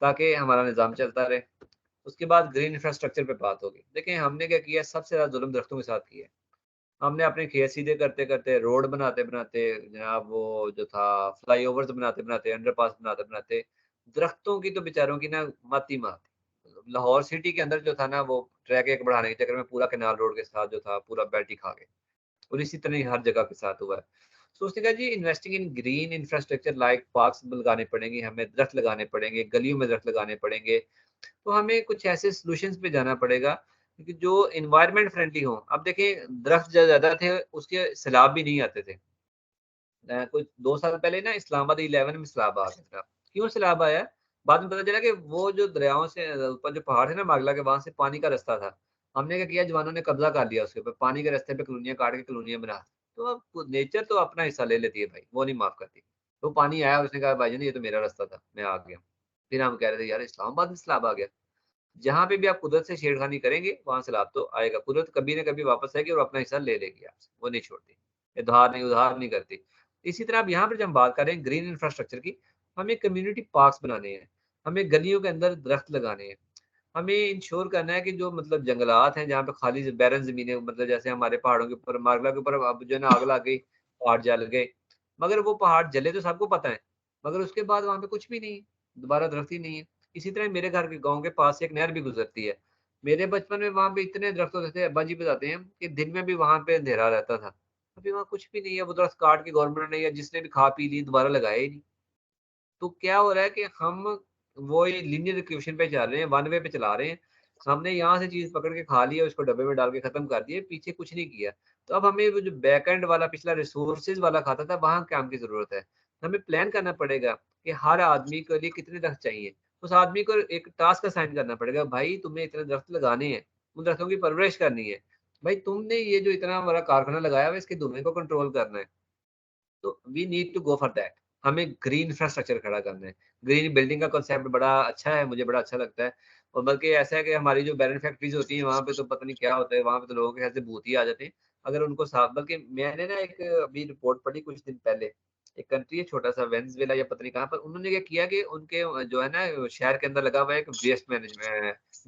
ताकि हमारा निज़ाम चलता रहे। उसके बाद ग्रीन इंफ्रास्ट्रक्चर पे बात होगी। देखिए हमने क्या किया, सबसे ज़्यादा जुल्म दरख्तों के साथ किया है। हमने अपने खेत सीधे करते-करते, रोड बनाते-बनाते, जनाब वो जो था फ्लाईओवर्स बनाते-बनाते, अंडरपास बनाते-बनाते, दरख्तों की तो बेचारों की ना मत ही मात। लाहौर सिटी के अंदर जो था ना, वो ट्रैक एक बढ़ाने के चक्कर में पूरा कैनाल रोड के साथ जो था, पूरा बेल्ट ही खा गए। और इसी तरह ही हर जगह के साथ हुआ है। सो उसने कहा जी investing in green infrastructure like parks लगाने पड़ेंगे, हमें दरख्त लगाने पड़ेंगे, गलियों में दरख्त लगाने पड़ेंगे। तो हमें कुछ ऐसे सॉल्यूशंस पे जाना पड़ेगा कि जो एनवायरनमेंट फ्रेंडली हो। अब देखिए दरख्त जो ज़्यादा थे उसके सैलाब भी नहीं आते थे। कुछ 2 साल पहले ना इस्लामाबाद 11 में सैलाब आ गया था। क्यों सैलाब आया? बाद में पता चला कि वो जो दरियाओं से ऊपर जो पहाड़ है ना मागला के, वहाँ से पानी का रास्ता था। हमने क्या किया, जवानों ने कब्ज़ा कर लिया उसके ऊपर, पानी के रास्ते पे कॉलोनियाँ काट के कॉलोनियाँ बना दी। तो अब नेचर तो अपना हिस्सा ले लेती है भाई, वो नहीं माफ़ करती। तो पानी आया, उसने कहा भाईजान ये तो मेरा रास्ता था, मैं आ गया। फिर हम कह रहे थे यार इस्लामाबाद में सैलाब आ गया। जहाँ पे भी आप कुदरत से छेड़खानी करेंगे, वहाँ सैलाब तो आएगा। कुदरत कभी न कभी वापस आएगी और अपना हिस्सा ले लेगी आपसे, वो नहीं छोड़ती। ये उधार नहीं करती। इसी तरह अब यहाँ पे जब हम बात कर रहे हैं ग्रीन इंफ्रास्ट्रक्चर की, हमें कम्युनिटी पार्क्स बनाने हैं, हमें गलियों के अंदर दरख्त लगाने हैं। हमें इंश्योर करना है कि जो मतलब जंगलात हैं, जहाँ पे खाली बैरन ज़मीनें, मतलब जैसे हमारे पहाड़ों के ऊपर, मारगला के ऊपर अब जो है ना आग लग गई, पहाड़ जल गए। मगर वो पहाड़ जले तो सबको पता है, मगर उसके बाद वहाँ पे कुछ भी नहीं है, दोबारा दरख्त ही नहीं है। इसी तरह मेरे घर के गाँव के पास से एक नहर भी गुज़रती है। मेरे बचपन में वहाँ पे इतने दरख्त होते थे, अब्बा जी बताते हैं कि दिन में भी वहाँ पे अंधेरा रहता था। अभी वहाँ कुछ भी नहीं है, वो दरख्त काट के गवर्नमेंट ने या जिसने भी खा पी ली, दोबारा लगाया ही नहीं। तो क्या हो रहा है कि हम वो ये लीनियर इक्वेशन पे चल रहे हैं, वन वे पे चला रहे हैं। हमने यहाँ से चीज़ पकड़ के खा लिया, उसको डब्बे में डाल के खत्म कर दिया, पीछे कुछ नहीं किया। तो अब हमें वो जो बैक एंड वाला पिछला रिसोर्सेज़ वाला खाता था, वहाँ काम की ज़रूरत है। हमें प्लान करना पड़ेगा कि हर आदमी के लिए कितने दरख्त चाहिए। उस आदमी को एक टास्क असाइन करना पड़ेगा, भाई तुम्हें इतने दरख्त लगाने हैं, उन दरख्तों की परवरिश करनी है। भाई तुमने ये जो इतना बड़ा कारखाना लगाया हुआ है, इसके धुएँ को कंट्रोल करना है। तो we need to go for that. हमें ग्रीन इंफ्रास्ट्रक्चर खड़ा करना है। ग्रीन बिल्डिंग का कांसेप्ट बड़ा अच्छा है, मुझे बड़ा अच्छा लगता है। और बल्कि ऐसा है कि हमारी जो बैरन फैक्ट्रीज़ होती हैं, वहाँ पे तो पता नहीं क्या होता है, वहाँ पे तो लोगों के ख़्याल से भूत ही आ जाते हैं। अगर उनको साफ, बल्कि मैंने ना एक अभी रिपोर्ट पढ़ी कुछ दिन पहले, एक कंट्री है छोटा-सा वेनेज़ुएला या पता नहीं कहाँ पर, उन्होंने क्या किया कि उनके जो है ना शहर के अंदर लगा हुआ है एक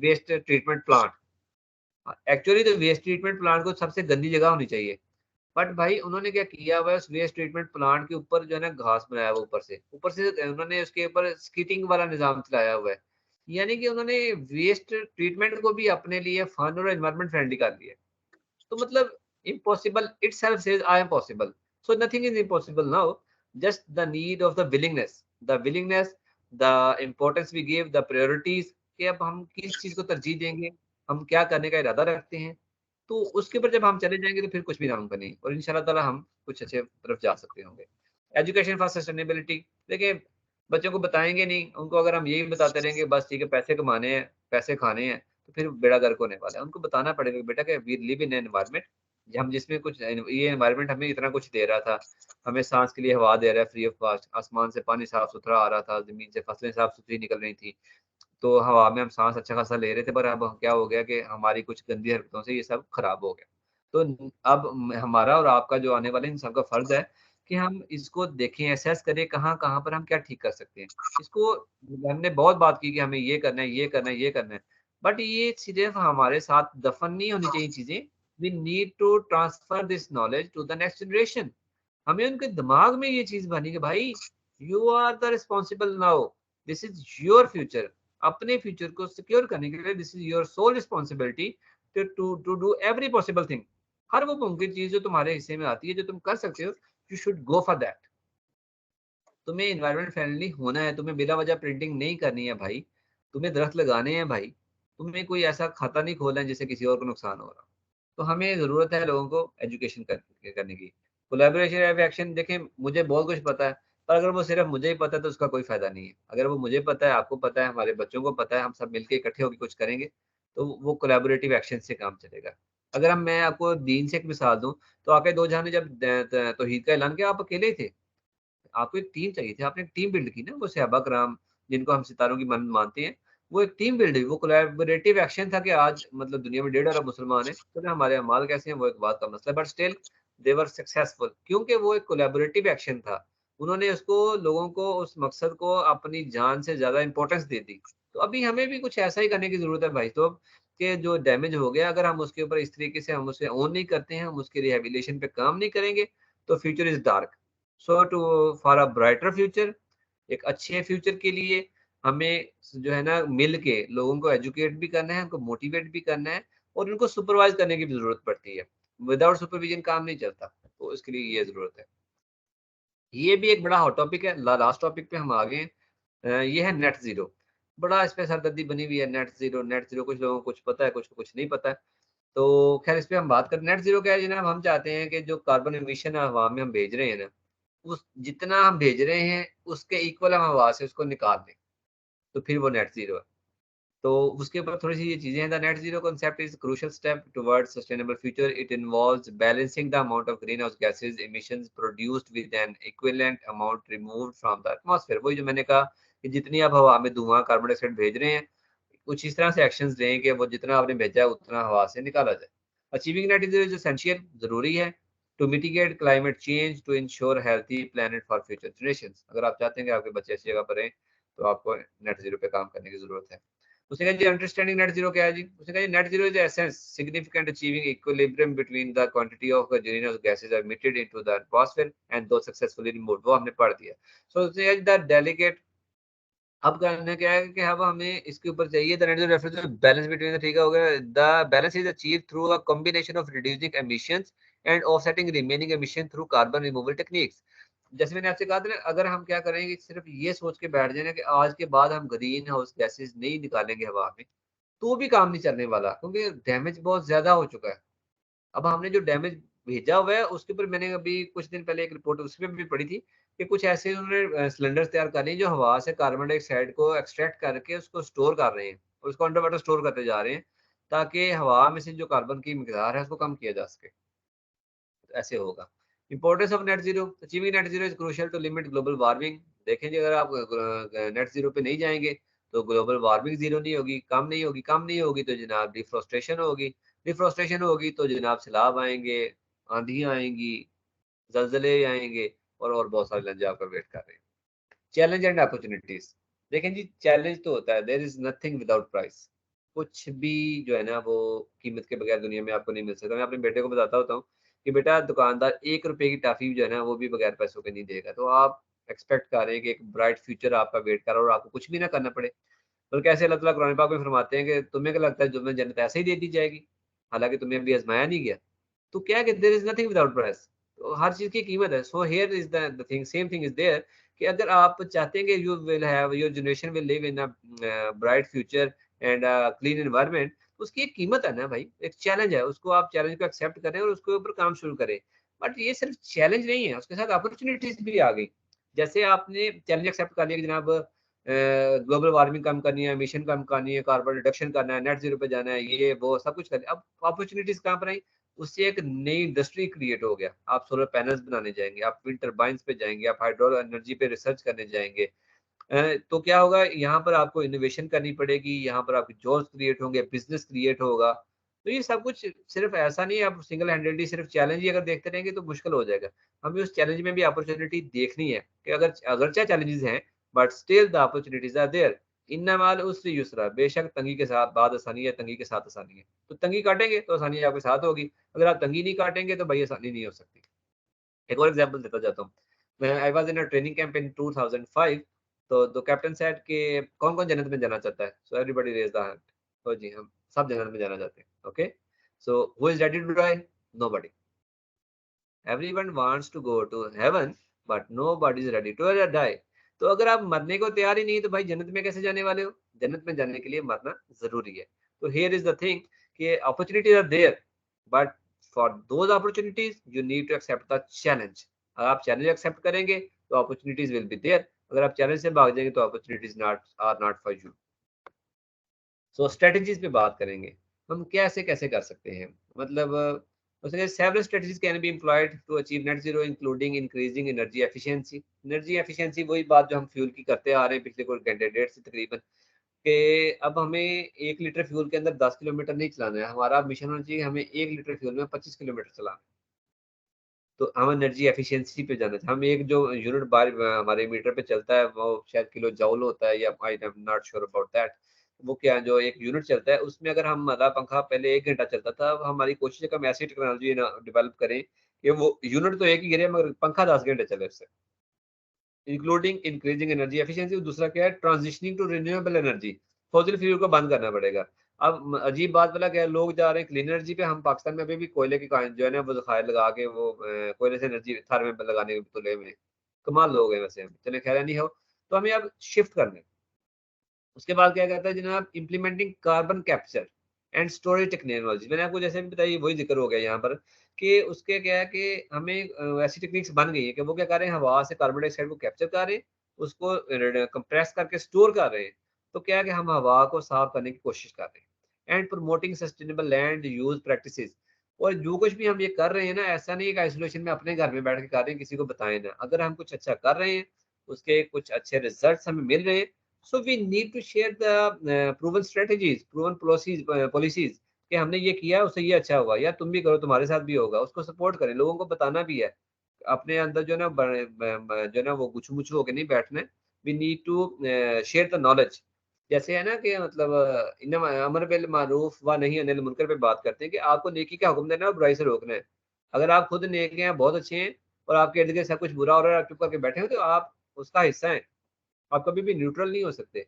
वेस्ट ट्रीटमेंट प्लांट। एक्चुअली तो वेस्ट ट्रीटमेंट प्लांट को सबसे गंदी जगह होनी चाहिए। बट भाई उन्होंने क्या किया हुआ है, उस वेस्ट ट्रीटमेंट प्लांट के ऊपर जो है ना घास बनाया हुआ ऊपर से उन्होंने उसके ऊपर स्कीटिंग वाला निजाम चलाया हुआ है। यानी कि उन्होंने वेस्ट ट्रीटमेंट को भी अपने लिए फन और एनवायरनमेंट फ्रेंडली कर दिया है। तो मतलब impossible itself says I am possible. So nothing is impossible now, just the need of the willingness, the importance we give, the priorities, कि अब हम किस चीज को तरजीह देंगे, हम क्या करने का इरादा रखते हैं। तो उसके ऊपर जब हम चले जाएँगे तो फिर कुछ भी नामुमकिन नहीं और इंशाल्लाह ताला हम कुछ अच्छे तरफ जा सकते होंगे। एजुकेशन फॉर सस्टेनेबिलिटी, देखिए बच्चों को बताएँगे नहीं, उनको अगर हम यही बताते रहेंगे बस ठीक है पैसे कमाने हैं, पैसे खाने हैं, तो फिर बेड़ा गर्क होने वाला है। उनको बताना पड़ेगा कि बेटा कि वी लिव इन एनवायरनमेंट, हम जिसमें कुछ ये एनवायरनमेंट हमें इतना कुछ दे रहा था, हमें सांस के लिए हवा दे रहा है फ्री ऑफ कॉस्ट, आसमान से पानी साफ-सुथरा आ रहा था, ज़मीन से फसलें साफ-सुथरी निकल रही थी। तो हवा में हम साँस अच्छा खासा ले रहे थे, पर अब क्या हो गया कि हमारी कुछ गंदी हरकतों से ये सब खराब हो गया। तो अब हमारा और आपका जो आने वाले इन सबका फर्ज़ है कि हम इसको देखें, असेस करें कहाँ-कहाँ पर हम क्या ठीक कर सकते हैं। इसको हमने बहुत बात की कि हमें ये करना है, ये करना है, ये करना है। बट ये सिर्फ़ हमारे साथ दफ़न नहीं होनी चाहिए चीज़ें। We need to transfer this knowledge to the next generation. हमें उनके दिमाग में ये चीज़ भरनी कि भाई you are the responsible now, this is your future. अपने फ्यूचर को सिक्योर करने के लिए this is your sole responsibility to do every possible thing. हर वो मुमकिन चीज जो तुम्हारे हिस्से में आती है, जो तुम कर सकते हो, you should go for that. तुम्हें एनवायरनमेंट फ्रेंडली होना है, तुम्हें बिना वजह प्रिंटिंग नहीं करनी है भाई, तुम्हें दरख्त लगाने हैं भाई, तुम्हें कोई ऐसा खाता नहीं खोलना है जिससे किसी और को नुकसान हो रहा। तो हमें ज़रूरत है लोगों को एजुकेशन करने की। कोलैबोरेशन एक्शन, देखें मुझे बहुत कुछ पता है, पर अगर वो सिर्फ मुझे ही पता है तो उसका कोई फायदा नहीं है। अगर वो मुझे पता है, आपको पता है, हमारे बच्चों को पता है, हम सब मिलकर इकट्ठे होकर कुछ करेंगे तो वो कोलैबोरेटिव एक्शन से काम चलेगा। अगर मैं आपको दीन से एक मिसाल दूं, तो आके दो जहां ने जब तौहीद का ऐलान किया, आप अकेले ही थे, आपको एक टीम चाहिए थी, आपने एक टीम बिल्ड की ना। वो सहाबा कराम जिनको हम सितारों की मन मानते हैं, वो एक टीम बिल्ड हुई, वो कोलैबोरेटिव एक्शन था कि आज मतलब दुनिया में 1.5 अरब मुसलमान है, तो हमारे अमाल कैसे हैं वो एक बात का मसला है, but still they were successful, क्योंकि वो एक कोलैबोरेटिव एक्शन था। उन्होंने उसको, लोगों को, उस मकसद को अपनी जान से ज्यादा इंपॉर्टेंस दे दी। तो अभी हमें भी कुछ ऐसा ही करने की जरूरत है भाई। तो कि जो डैमेज हो गया, अगर हम उसके ऊपर इस तरीके से हम उसे ऑन नहीं करते हैं, हम उसके रिहेबिलिटेशन पे काम नहीं करेंगे, तो future is dark. So to for a brighter future, एक अच्छे फ्यूचर के लिए हमें जो है ना मिल के लोगों को एजुकेट भी करना है, उनको मोटिवेट भी करना है, और उनको सुपरवाइज करने की भी जरूरत पड़ती है। विदाउट सुपरविजन काम नहीं चलता, तो इसके लिए ये जरूरत है। ये भी एक बड़ा हॉट टॉपिक है। लास्ट टॉपिक पे हम आ गए हैं, ये है नेट जीरो। बड़ा इस पे सरदर्दी बनी हुई है, नेट जीरो, नेट जीरो। कुछ लोगों को कुछ पता है, कुछ को कुछ नहीं पता है। तो खैर इस पे हम बात करें। नेट जीरो क्या है जनाब? हम चाहते हैं कि जो कार्बन एमिशन हवा में हम भेज रहे हैं ना, उस जितना हम भेज रहे हैं उसके इक्वल हम हवा से उसको निकाल दें, तो फिर वो नेट जीरो है। तो उसके ऊपर थोड़ी सी ये चीजें हैं। The net zero concept is crucial step towards sustainable future. It involves balancing the amount of greenhouse gases emissions produced with an equivalent amount removed from the atmosphere. वही जो मैंने कहा कि जितनी आप हवा में धुआं, कार्बन डाइऑक्साइड भेज रहे हैं, कुछ इस तरह से एक्शंस लें कि वो जितना आपने भेजा है उतना हवा से निकाला जाए। Achieving net zero is essential, जरूरी है, to mitigate climate change, to ensure healthy planet for future generations. अगर आप चाहते हैं कि आपके बच्चे अच्छी जगह पर रहें, तो आपको नेट जीरो पे काम करने की जरूरत है। उसने कहा जी अंडरस्टैंडिंग नेट जीरो क्या है जी? उसने कहा जी net zero is essence significant achieving equilibrium between the quantity of greenhouse gases emitted into the atmosphere and though successfully removed. वो हमने पढ़ दिया। सो उसने कहा द डेलीगेट, अब करने क्या है कि अब हमें इसके ऊपर चाहिए the net zero reference to balance between the, ठीक हो गया, the balance is achieved through a combination of reducing emissions and offsetting remaining emission through carbon removal techniques. जैसे मैंने आपसे कहा था ना, अगर हम क्या करेंगे, सिर्फ ये सोच के बैठ जाए ना कि आज के बाद हम ग्रीन हाउस गैसेज नहीं निकालेंगे हवा में, तो भी काम नहीं चलने वाला, क्योंकि डैमेज बहुत ज्यादा हो चुका है। अब हमने जो डैमेज भेजा हुआ है उसके ऊपर मैंने अभी कुछ दिन पहले एक रिपोर्ट उसमें भी पढ़ी थी कि कुछ ऐसे उन्होंने सिलेंडर्स तैयार कर लिए जो हवा से कार्बन डाइऑक्साइड को एक्सट्रैक्ट करके उसको स्टोर कर रहे हैं, और उसको अंडर वाटर स्टोर करते जा रहे हैं, ताकि हवा में से जो कार्बन की मिकदार है उसको कम किया जा सके। तो ऐसे होगा। Importance of net zero, achieving net zero is crucial to limit global warming. देखें जी, अगर आप नेट जीरो पे नहीं जाएंगे तो ग्लोबल वार्मिंग जीरो नहीं होगी, कम नहीं होगी, कम नहीं होगी तो जनाब डिफॉरेस्टेशन होगी, डिफॉरेस्टेशन होगी तो जनाब सैलाब आएंगे, आंधियां आएंगी, जलजले आएंगे, और बहुत सारे लंजे आपका वेट कर रहे हैं। चैलेंज एंड अपॉर्चुनिटीज, देखें जी चैलेंज तो होता है, there is nothing without price. कुछ भी जो है ना वो कीमत के बगैर दुनिया में आपको नहीं मिल सकता। मैं अपने बेटे को बताता होता हूँ कि बेटा दुकानदार 1 रुपए की टॉफी जो है ना वो भी बगैर पैसों के नहीं देगा। तो आप एक्सपेक्ट कर रहे हैं कि एक ब्राइट फ्यूचर आपका वेट कर रहा है और आपको कुछ भी ना करना पड़े। बल्कि ऐसे अल्लाह ताला कुरान पाक में फरमाते हैं कि तुम्हें क्या लगता है तुम्हें जन्नत ऐसे ही दे दी जाएगी, हालांकि तुम्हें अभी आजमाया नहीं गया। तो क्या है कि there is nothing without price, तो हर चीज की कीमत है। So here is the thing, same thing is there, कि अगर आप चाहते हैं कि you will have, your generation will live in a bright future and clean environment, उसकी एक कीमत है ना भाई, एक चैलेंज है, उसको आप चैलेंज को एक्सेप्ट करें और उसके ऊपर काम शुरू करें। बट ये सिर्फ चैलेंज नहीं है, उसके साथ अपॉर्चुनिटीज भी आ गई। जैसे आपने चैलेंज एक्सेप्ट कर लिया कि जनाब ग्लोबल वार्मिंग कम करनी है, एमिशन कम करनी है, कार्बन रिडक्शन करना है, नेट जीरो पे जाना है, ये वो सब कुछ करना है। अब अपॉर्चुनिटीज कहाँ पर आई? उससे एक नई इंडस्ट्री क्रिएट हो गया। आप सोलर पैनल्स बनाने जाएंगे, आप विंड टर्बाइंस पे जाएंगे, आप हाइड्रो एनर्जी पे रिसर्च करने जाएंगे। तो क्या होगा, यहाँ पर आपको इनोवेशन करनी पड़ेगी, यहाँ पर आपके जॉब्स क्रिएट होंगे, बिजनेस क्रिएट होगा। तो ये सब कुछ सिर्फ ऐसा नहीं है, आप सिंगल हैंडेडली सिर्फ चैलेंज ही अगर देखते रहेंगे तो मुश्किल हो जाएगा। हमें उस चैलेंज में भी अपॉर्चुनिटी देखनी है कि अगर अगरचे चैलेंजेस हैं, but still the opportunities are there. इन्ना माल उससे युसरा, बेशक तंगी के साथ बाद आसानी है, तंगी के साथ आसानी है। तो तंगी काटेंगे तो आसानी आपके साथ होगी, अगर आप तंगी नहीं काटेंगे तो भाई आसानी नहीं हो सकती। एक और एग्जांपल देता जाता हूँ। मैं I was in a training camp in 2005। तो द कैप्टन सेड कि कौन कौन जन्नत में जाना चाहता है? So everybody raise the hand. तो जी हम सब जन्नत में जाना चाहते हैं। Okay, so who is ready to die? Nobody. Everyone wants to go to heaven, but nobody is ready to die. तो अगर आप मरने को तैयार ही नहीं तो भाई जन्नत में कैसे जाने वाले हो? जन्नत में जाने के लिए मरना जरूरी है। तो हियर इज द थिंग कि opportunities are there, but for those opportunities you need to accept the challenge. अगर आप चैलेंज एक्सेप्ट करेंगे तो अपॉर्चुनिटीज विल बी देयर, अगर आप चैलेंज से भाग जाएंगे तो opportunities are not for you. So strategies पे बात करेंगे, हम कैसे कैसे कर सकते हैं, मतलब उसने several strategies can be employed to achieve net zero including increasing energy efficiency. Energy efficiency वही बात जो हम फ्यूल की करते आ रहे हैं पिछले कुछ घंटे डेढ़ से तकरीबन, कि अब हमें 1 लीटर फ्यूल के अंदर 10 किलोमीटर नहीं चलाना है, हमारा मिशन होना चाहिए हमें 1 लीटर फ्यूल में 25 किलोमीटर चलाना है। तो हम एनर्जी एफिशिएंसी पे जाना चाहिए। हम एक जो यूनिट बार हमारे मीटर पे चलता है वो शायद किलो जूल होता है, या I am not sure about that, वो क्या जो एक यूनिट चलता है उसमें अगर हम हमारा पंखा पहले 1 घंटा चलता था, अब हमारी कोशिश है कि हम ऐसी टेक्नोलॉजी डेवलप करें कि वो यूनिट तो एक ही गिरे मगर पंखा 10 घंटे चले उससे, इंक्लूडिंग इंक्रीजिंग एनर्जी एफिशिएंसी। दूसरा क्या है, transitioning to renewable energy, fossil fuel को बंद करना पड़ेगा। अब अजीब बात वाला क्या है, लोग जा रहे हैं क्लीन एनर्जी पे, हम पाकिस्तान में अभी भी कोयले की जो है ना वो ज़खायर लगा के वो कोयले से एनर्जी थार में लगाने के तुले में, कमाल लोग हैं वैसे हम, चले खैर नहीं हो, तो हमें अब शिफ्ट करना है। उसके बाद क्या कहता है जनाब, implementing carbon capture and storage technology, मैंने आपको जैसे भी बताया वही जिक्र हो गया यहाँ पर, कि उसके क्या है कि हमें ऐसी टेक्निक्स बन गई है कि वो क्या कर रहे हैं, हवा से कार्बन डाइऑक्साइड को कैप्चर कर रहे हैं, उसको कंप्रेस करके स्टोर कर रहे हैं, तो क्या है कि हम हवा को साफ करने की कोशिश कर रहे हैं। And promoting sustainable land use practices, और जो कुछ भी हम ये कर रहे हैं ना, ऐसा नहीं है कि आइसोलेशन में अपने घर में बैठ के कर रहे हैं, किसी को बताएं ना, अगर हम कुछ अच्छा कर रहे हैं, उसके कुछ अच्छे रिजल्ट्स हमें मिल रहे हैं, so we need to share the proven strategies, proven policies कि हमने ये किया है उससे ये अच्छा हुआ, या तुम भी करो तुम्हारे साथ भी होगा, उसको सपोर्ट करें, लोगों को बताना भी है, अपने अंदर जो ना जो ना वो गुछू मुछू होकर नहीं बैठना है। We need to share the knowledge, जैसे है ना कि मतलब अमर बिल मारूफ व नहीं अनिल मुनकर पे बात करते हैं कि आपको नेकी का हुक्म देना है और बुराई से रोकना है। अगर आप खुद नेक हैं, बहुत अच्छे हैं, और आपके इर्द गिर्द सब कुछ बुरा हो रहा है, आप चुप करके बैठे हो, तो आप उसका हिस्सा हैं, आप कभी भी न्यूट्रल नहीं हो सकते,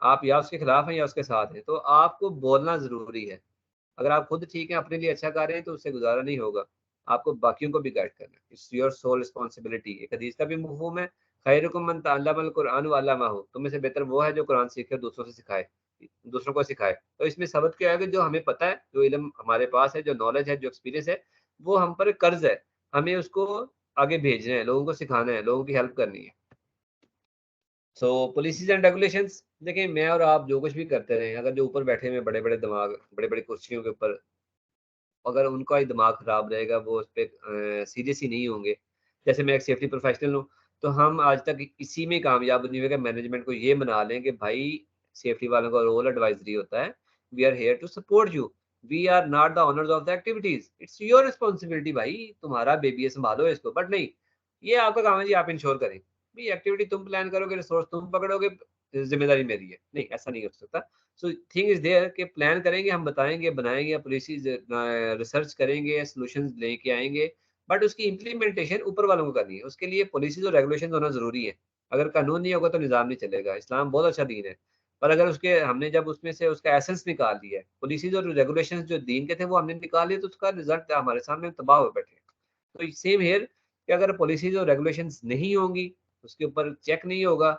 आप या उसके खिलाफ हैं या उसके साथ हैं, तो आपको बोलना ज़रूरी है। अगर आप खुद ठीक हैं, अपने लिए अच्छा कर रहे हैं, तो उससे गुजारा नहीं होगा, आपको बाकियों को भी गाइड करना है, इट्स योर सोल रिस्पॉन्सिबिलिटी। एक हदीस का भी मफ़हूम है, खैरुकुम मन तअल्लमल कुरआन व अल्लमहु, तुम में से बेहतर वो है जो कुरान सीखे और दूसरों से सिखाए, दूसरों को सिखाए। तो इसमें सबक क्या है कि जो हमें पता है, जो इल्म हमारे पास है, जो नॉलेज है, जो एक्सपीरियंस है, वो हम पर कर्ज है, हमें उसको आगे भेजना है, लोगों को सिखाना है, लोगों की हेल्प करनी है। सो पॉलिसीज एंड रेगुलेशंस, देखिए मैं और आप जो कुछ भी करते रहे, अगर जो ऊपर बैठे हुए बड़े बड़े दिमाग, बड़े बड़े कुर्सियों के ऊपर, अगर उनका ही दिमाग खराब रहेगा, वो उस पर सीरियस ही नहीं होंगे, जैसे मैं एक सेफ्टी प्रोफेशनल हूँ, तो हम आज तक इसी में कामयाब नहीं हुए कि मैनेजमेंट को ये बना लें कि भाई सेफ्टी वालों का रोल एडवाइजरी होता है, we are here to support you, we are not the owners of the activities, it's your responsibility, भाई तुम्हारा बेबी है, संभालो इसको, बट नहीं, ये आपका काम है जी, आप इंश्योर करें भाई, एक्टिविटी तुम प्लान करोगे, रिसोर्स तुम पकड़ोगे, जिम्मेदारी मेरी है, नहीं ऐसा नहीं हो सकता। सो थिंग इज देयर कि प्लान करेंगे, हम बताएंगे, बनाएंगे, पॉलिसीज रिसर्च करेंगे, सॉल्यूशंस लेके आएंगे, बट उसकी इम्प्लीमेंटेशन ऊपर वालों को करनी है, उसके लिए पॉलिसीज और रेगुलेशन होना जरूरी है। अगर कानून नहीं होगा तो निज़ाम नहीं चलेगा। इस्लाम बहुत अच्छा दीन है, पर अगर उसके हमने जब उसमें से उसका एसेंस निकाल दिया है, पॉलिसीज और रेगुलेशन जो दीन के थे वो हमने निकाल लिए, तो उसका रिजल्ट हमारे सामने तबाह हो बैठे। तो सेम हेयर कि अगर पॉलिसीज और रेगुलेशंस नहीं होंगी, उसके ऊपर चेक नहीं होगा,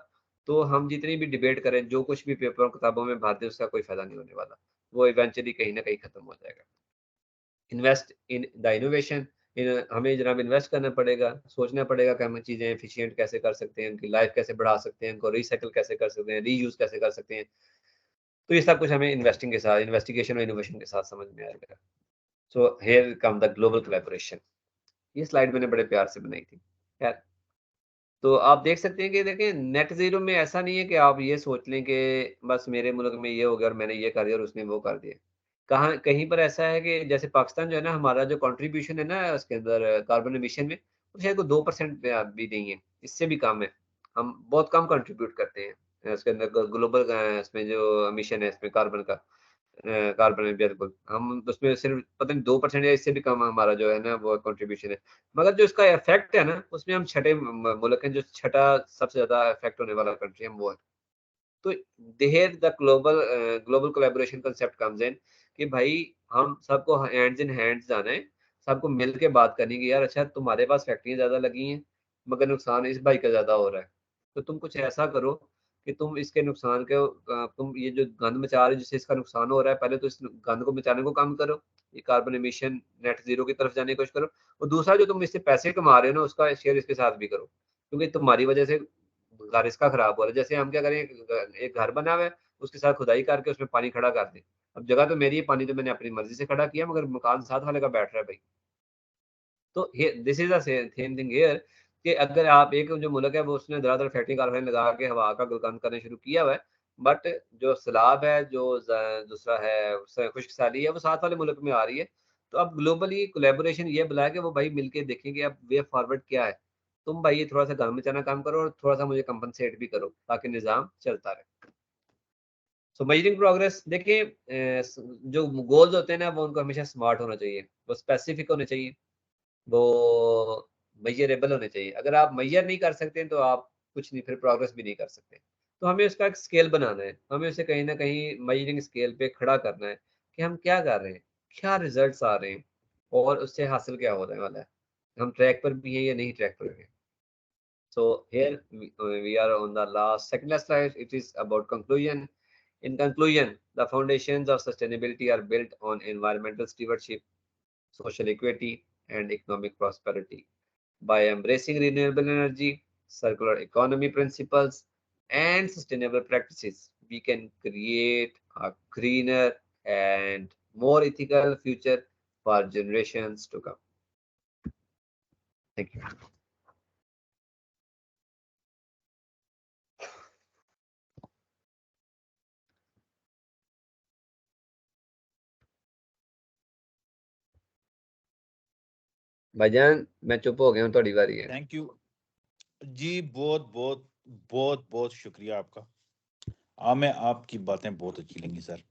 तो हम जितनी भी डिबेट करें, जो कुछ भी पेपर किताबों में भर दें, उसका कोई फायदा नहीं होने वाला, वो इवेंचुअली कहीं ना कहीं खत्म हो जाएगा। इन्वेस्ट इन द इनोवेशन, हमें जनाब इन्वेस्ट करना पड़ेगा, सोचना पड़ेगा कि हम चीज़ें एफिशिएंट कैसे कर सकते हैं, उनकी लाइफ कैसे बढ़ा सकते हैं, उनको रिसाइकिल कैसे कर सकते हैं, रीयूज कैसे कर सकते हैं। तो ये सब कुछ हमें इन्वेस्टिंग के साथ, इन्वेस्टिगेशन और इनोवेशन के साथ समझ में आएगा। So here come the global collaboration. ये स्लाइड मैंने बड़े प्यार से बनाई थी, खैर। तो आप देख सकते हैं कि देखिए नेट ज़ीरो में ऐसा नहीं है कि आप ये सोच लें कि बस मेरे मुल्क में ये हो गया और मैंने ये कर दिया और उसने वो कर दिया। कहाँ कहीं पर ऐसा है कि जैसे पाकिस्तान जो है ना, हमारा जो कंट्रीब्यूशन है ना उसके अंदर कार्बन एमिशन में, वो शायद को 2% पे भी नहीं है, इससे भी कम है। हम बहुत कम कंट्रीब्यूट करते हैं उसके अंदर ग्लोबल इसमें जो एमिशन है इसमें कार्बन का, कार्बन में बिल्कुल, हम उसमें सिर्फ पता नहीं 2% या इससे भी कम हमारा जो है ना वो कंट्रीब्यूशन है। मगर जो इसका इफेक्ट है ना, उसमें हम छठे मुल्क हैं, जो छठा सबसे ज्यादा इफेक्ट होने वाला कंट्री हम वो है। तो there the global global collaboration concept comes in कि भाई हम सबको हैंड्स इन हैंड्स जाना है, सबको मिल के बात करनी कि यार अच्छा तुम्हारे पास फैक्ट्रियाँ ज्यादा लगी हैं, मगर नुकसान इस भाई का ज्यादा हो रहा है, तो तुम कुछ ऐसा करो कि तुम इसके नुकसान के तुम ये जो गंद मचा रहे हो जिससे इसका नुकसान हो रहा है, पहले तो इस गंद को बचाने को काम करो, ये कार्बन एमिशन नेट जीरो की तरफ जाने की कोशिश करो, और दूसरा जो तुम इससे पैसे कमा रहे हो ना उसका शेयर इसके साथ भी करो, क्योंकि तुम्हारी वजह से घर इसका खराब हो रहा है। जैसे हम क्या करें, एक घर बना हुआ है उसके साथ खुदाई करके उसमें पानी खड़ा कर दें, अब जगह तो मेरी है, पानी तो मैंने अपनी मर्जी से खड़ा किया, मगर मकान साथ वाले का बैठ रहा है भाई। तो this is same thing here कि अगर आप एक जो मुल्क है वो उसने दर फैक्ट्री कारखाने लगा के हवा का गुलकान करना शुरू किया हुआ है, बट जो सैलाब है, जो दूसरा है खुश्क साली है, वो साथ वाले मुल्क में आ रही है। तो अब ग्लोबली कोलैबोरेशन ये बुलाया कि वो भाई मिलके देखेंगे अब वे फॉरवर्ड क्या है, तुम भाई ये थोड़ा सा घर में जाना काम करो और थोड़ा सा मुझे कंपनसेट भी करो ताकि निज़ाम चलता रहे। सो मेजरिंग प्रोग्रेस देखिए, जो गोल्स होते हैं ना वो उनको हमेशा स्मार्ट होना चाहिए, वो स्पेसिफिक होने चाहिए, वो मेजरेबल होने चाहिए। अगर आप मेजर नहीं कर सकते तो आप कुछ नहीं, फिर प्रोग्रेस भी नहीं कर सकते। तो हमें उसका एक स्केल बनाना है, हमें उसे कहीं ना कहीं मेजरिंग स्केल पे खड़ा करना है कि हम क्या कर रहे हैं, क्या रिजल्ट्स आ रहे हैं और उससे हासिल क्या होने वाला है, हम ट्रैक पर भी हैं या नहीं ट्रैक पर हैं। So here we are on the second last slide. It is about conclusion. In conclusion, the foundations of sustainability are built on environmental stewardship, social equity, and economic prosperity. By embracing renewable energy, circular economy principles, and sustainable practices, we can create a greener and more ethical future for generations to come. Thank you. भाईजान मैं चुप हो गया हूँ, थोड़ी बारी है। थैंक यू जी, बहुत बहुत बहुत बहुत शुक्रिया आपका। हमें आपकी बातें बहुत अच्छी लगी सर।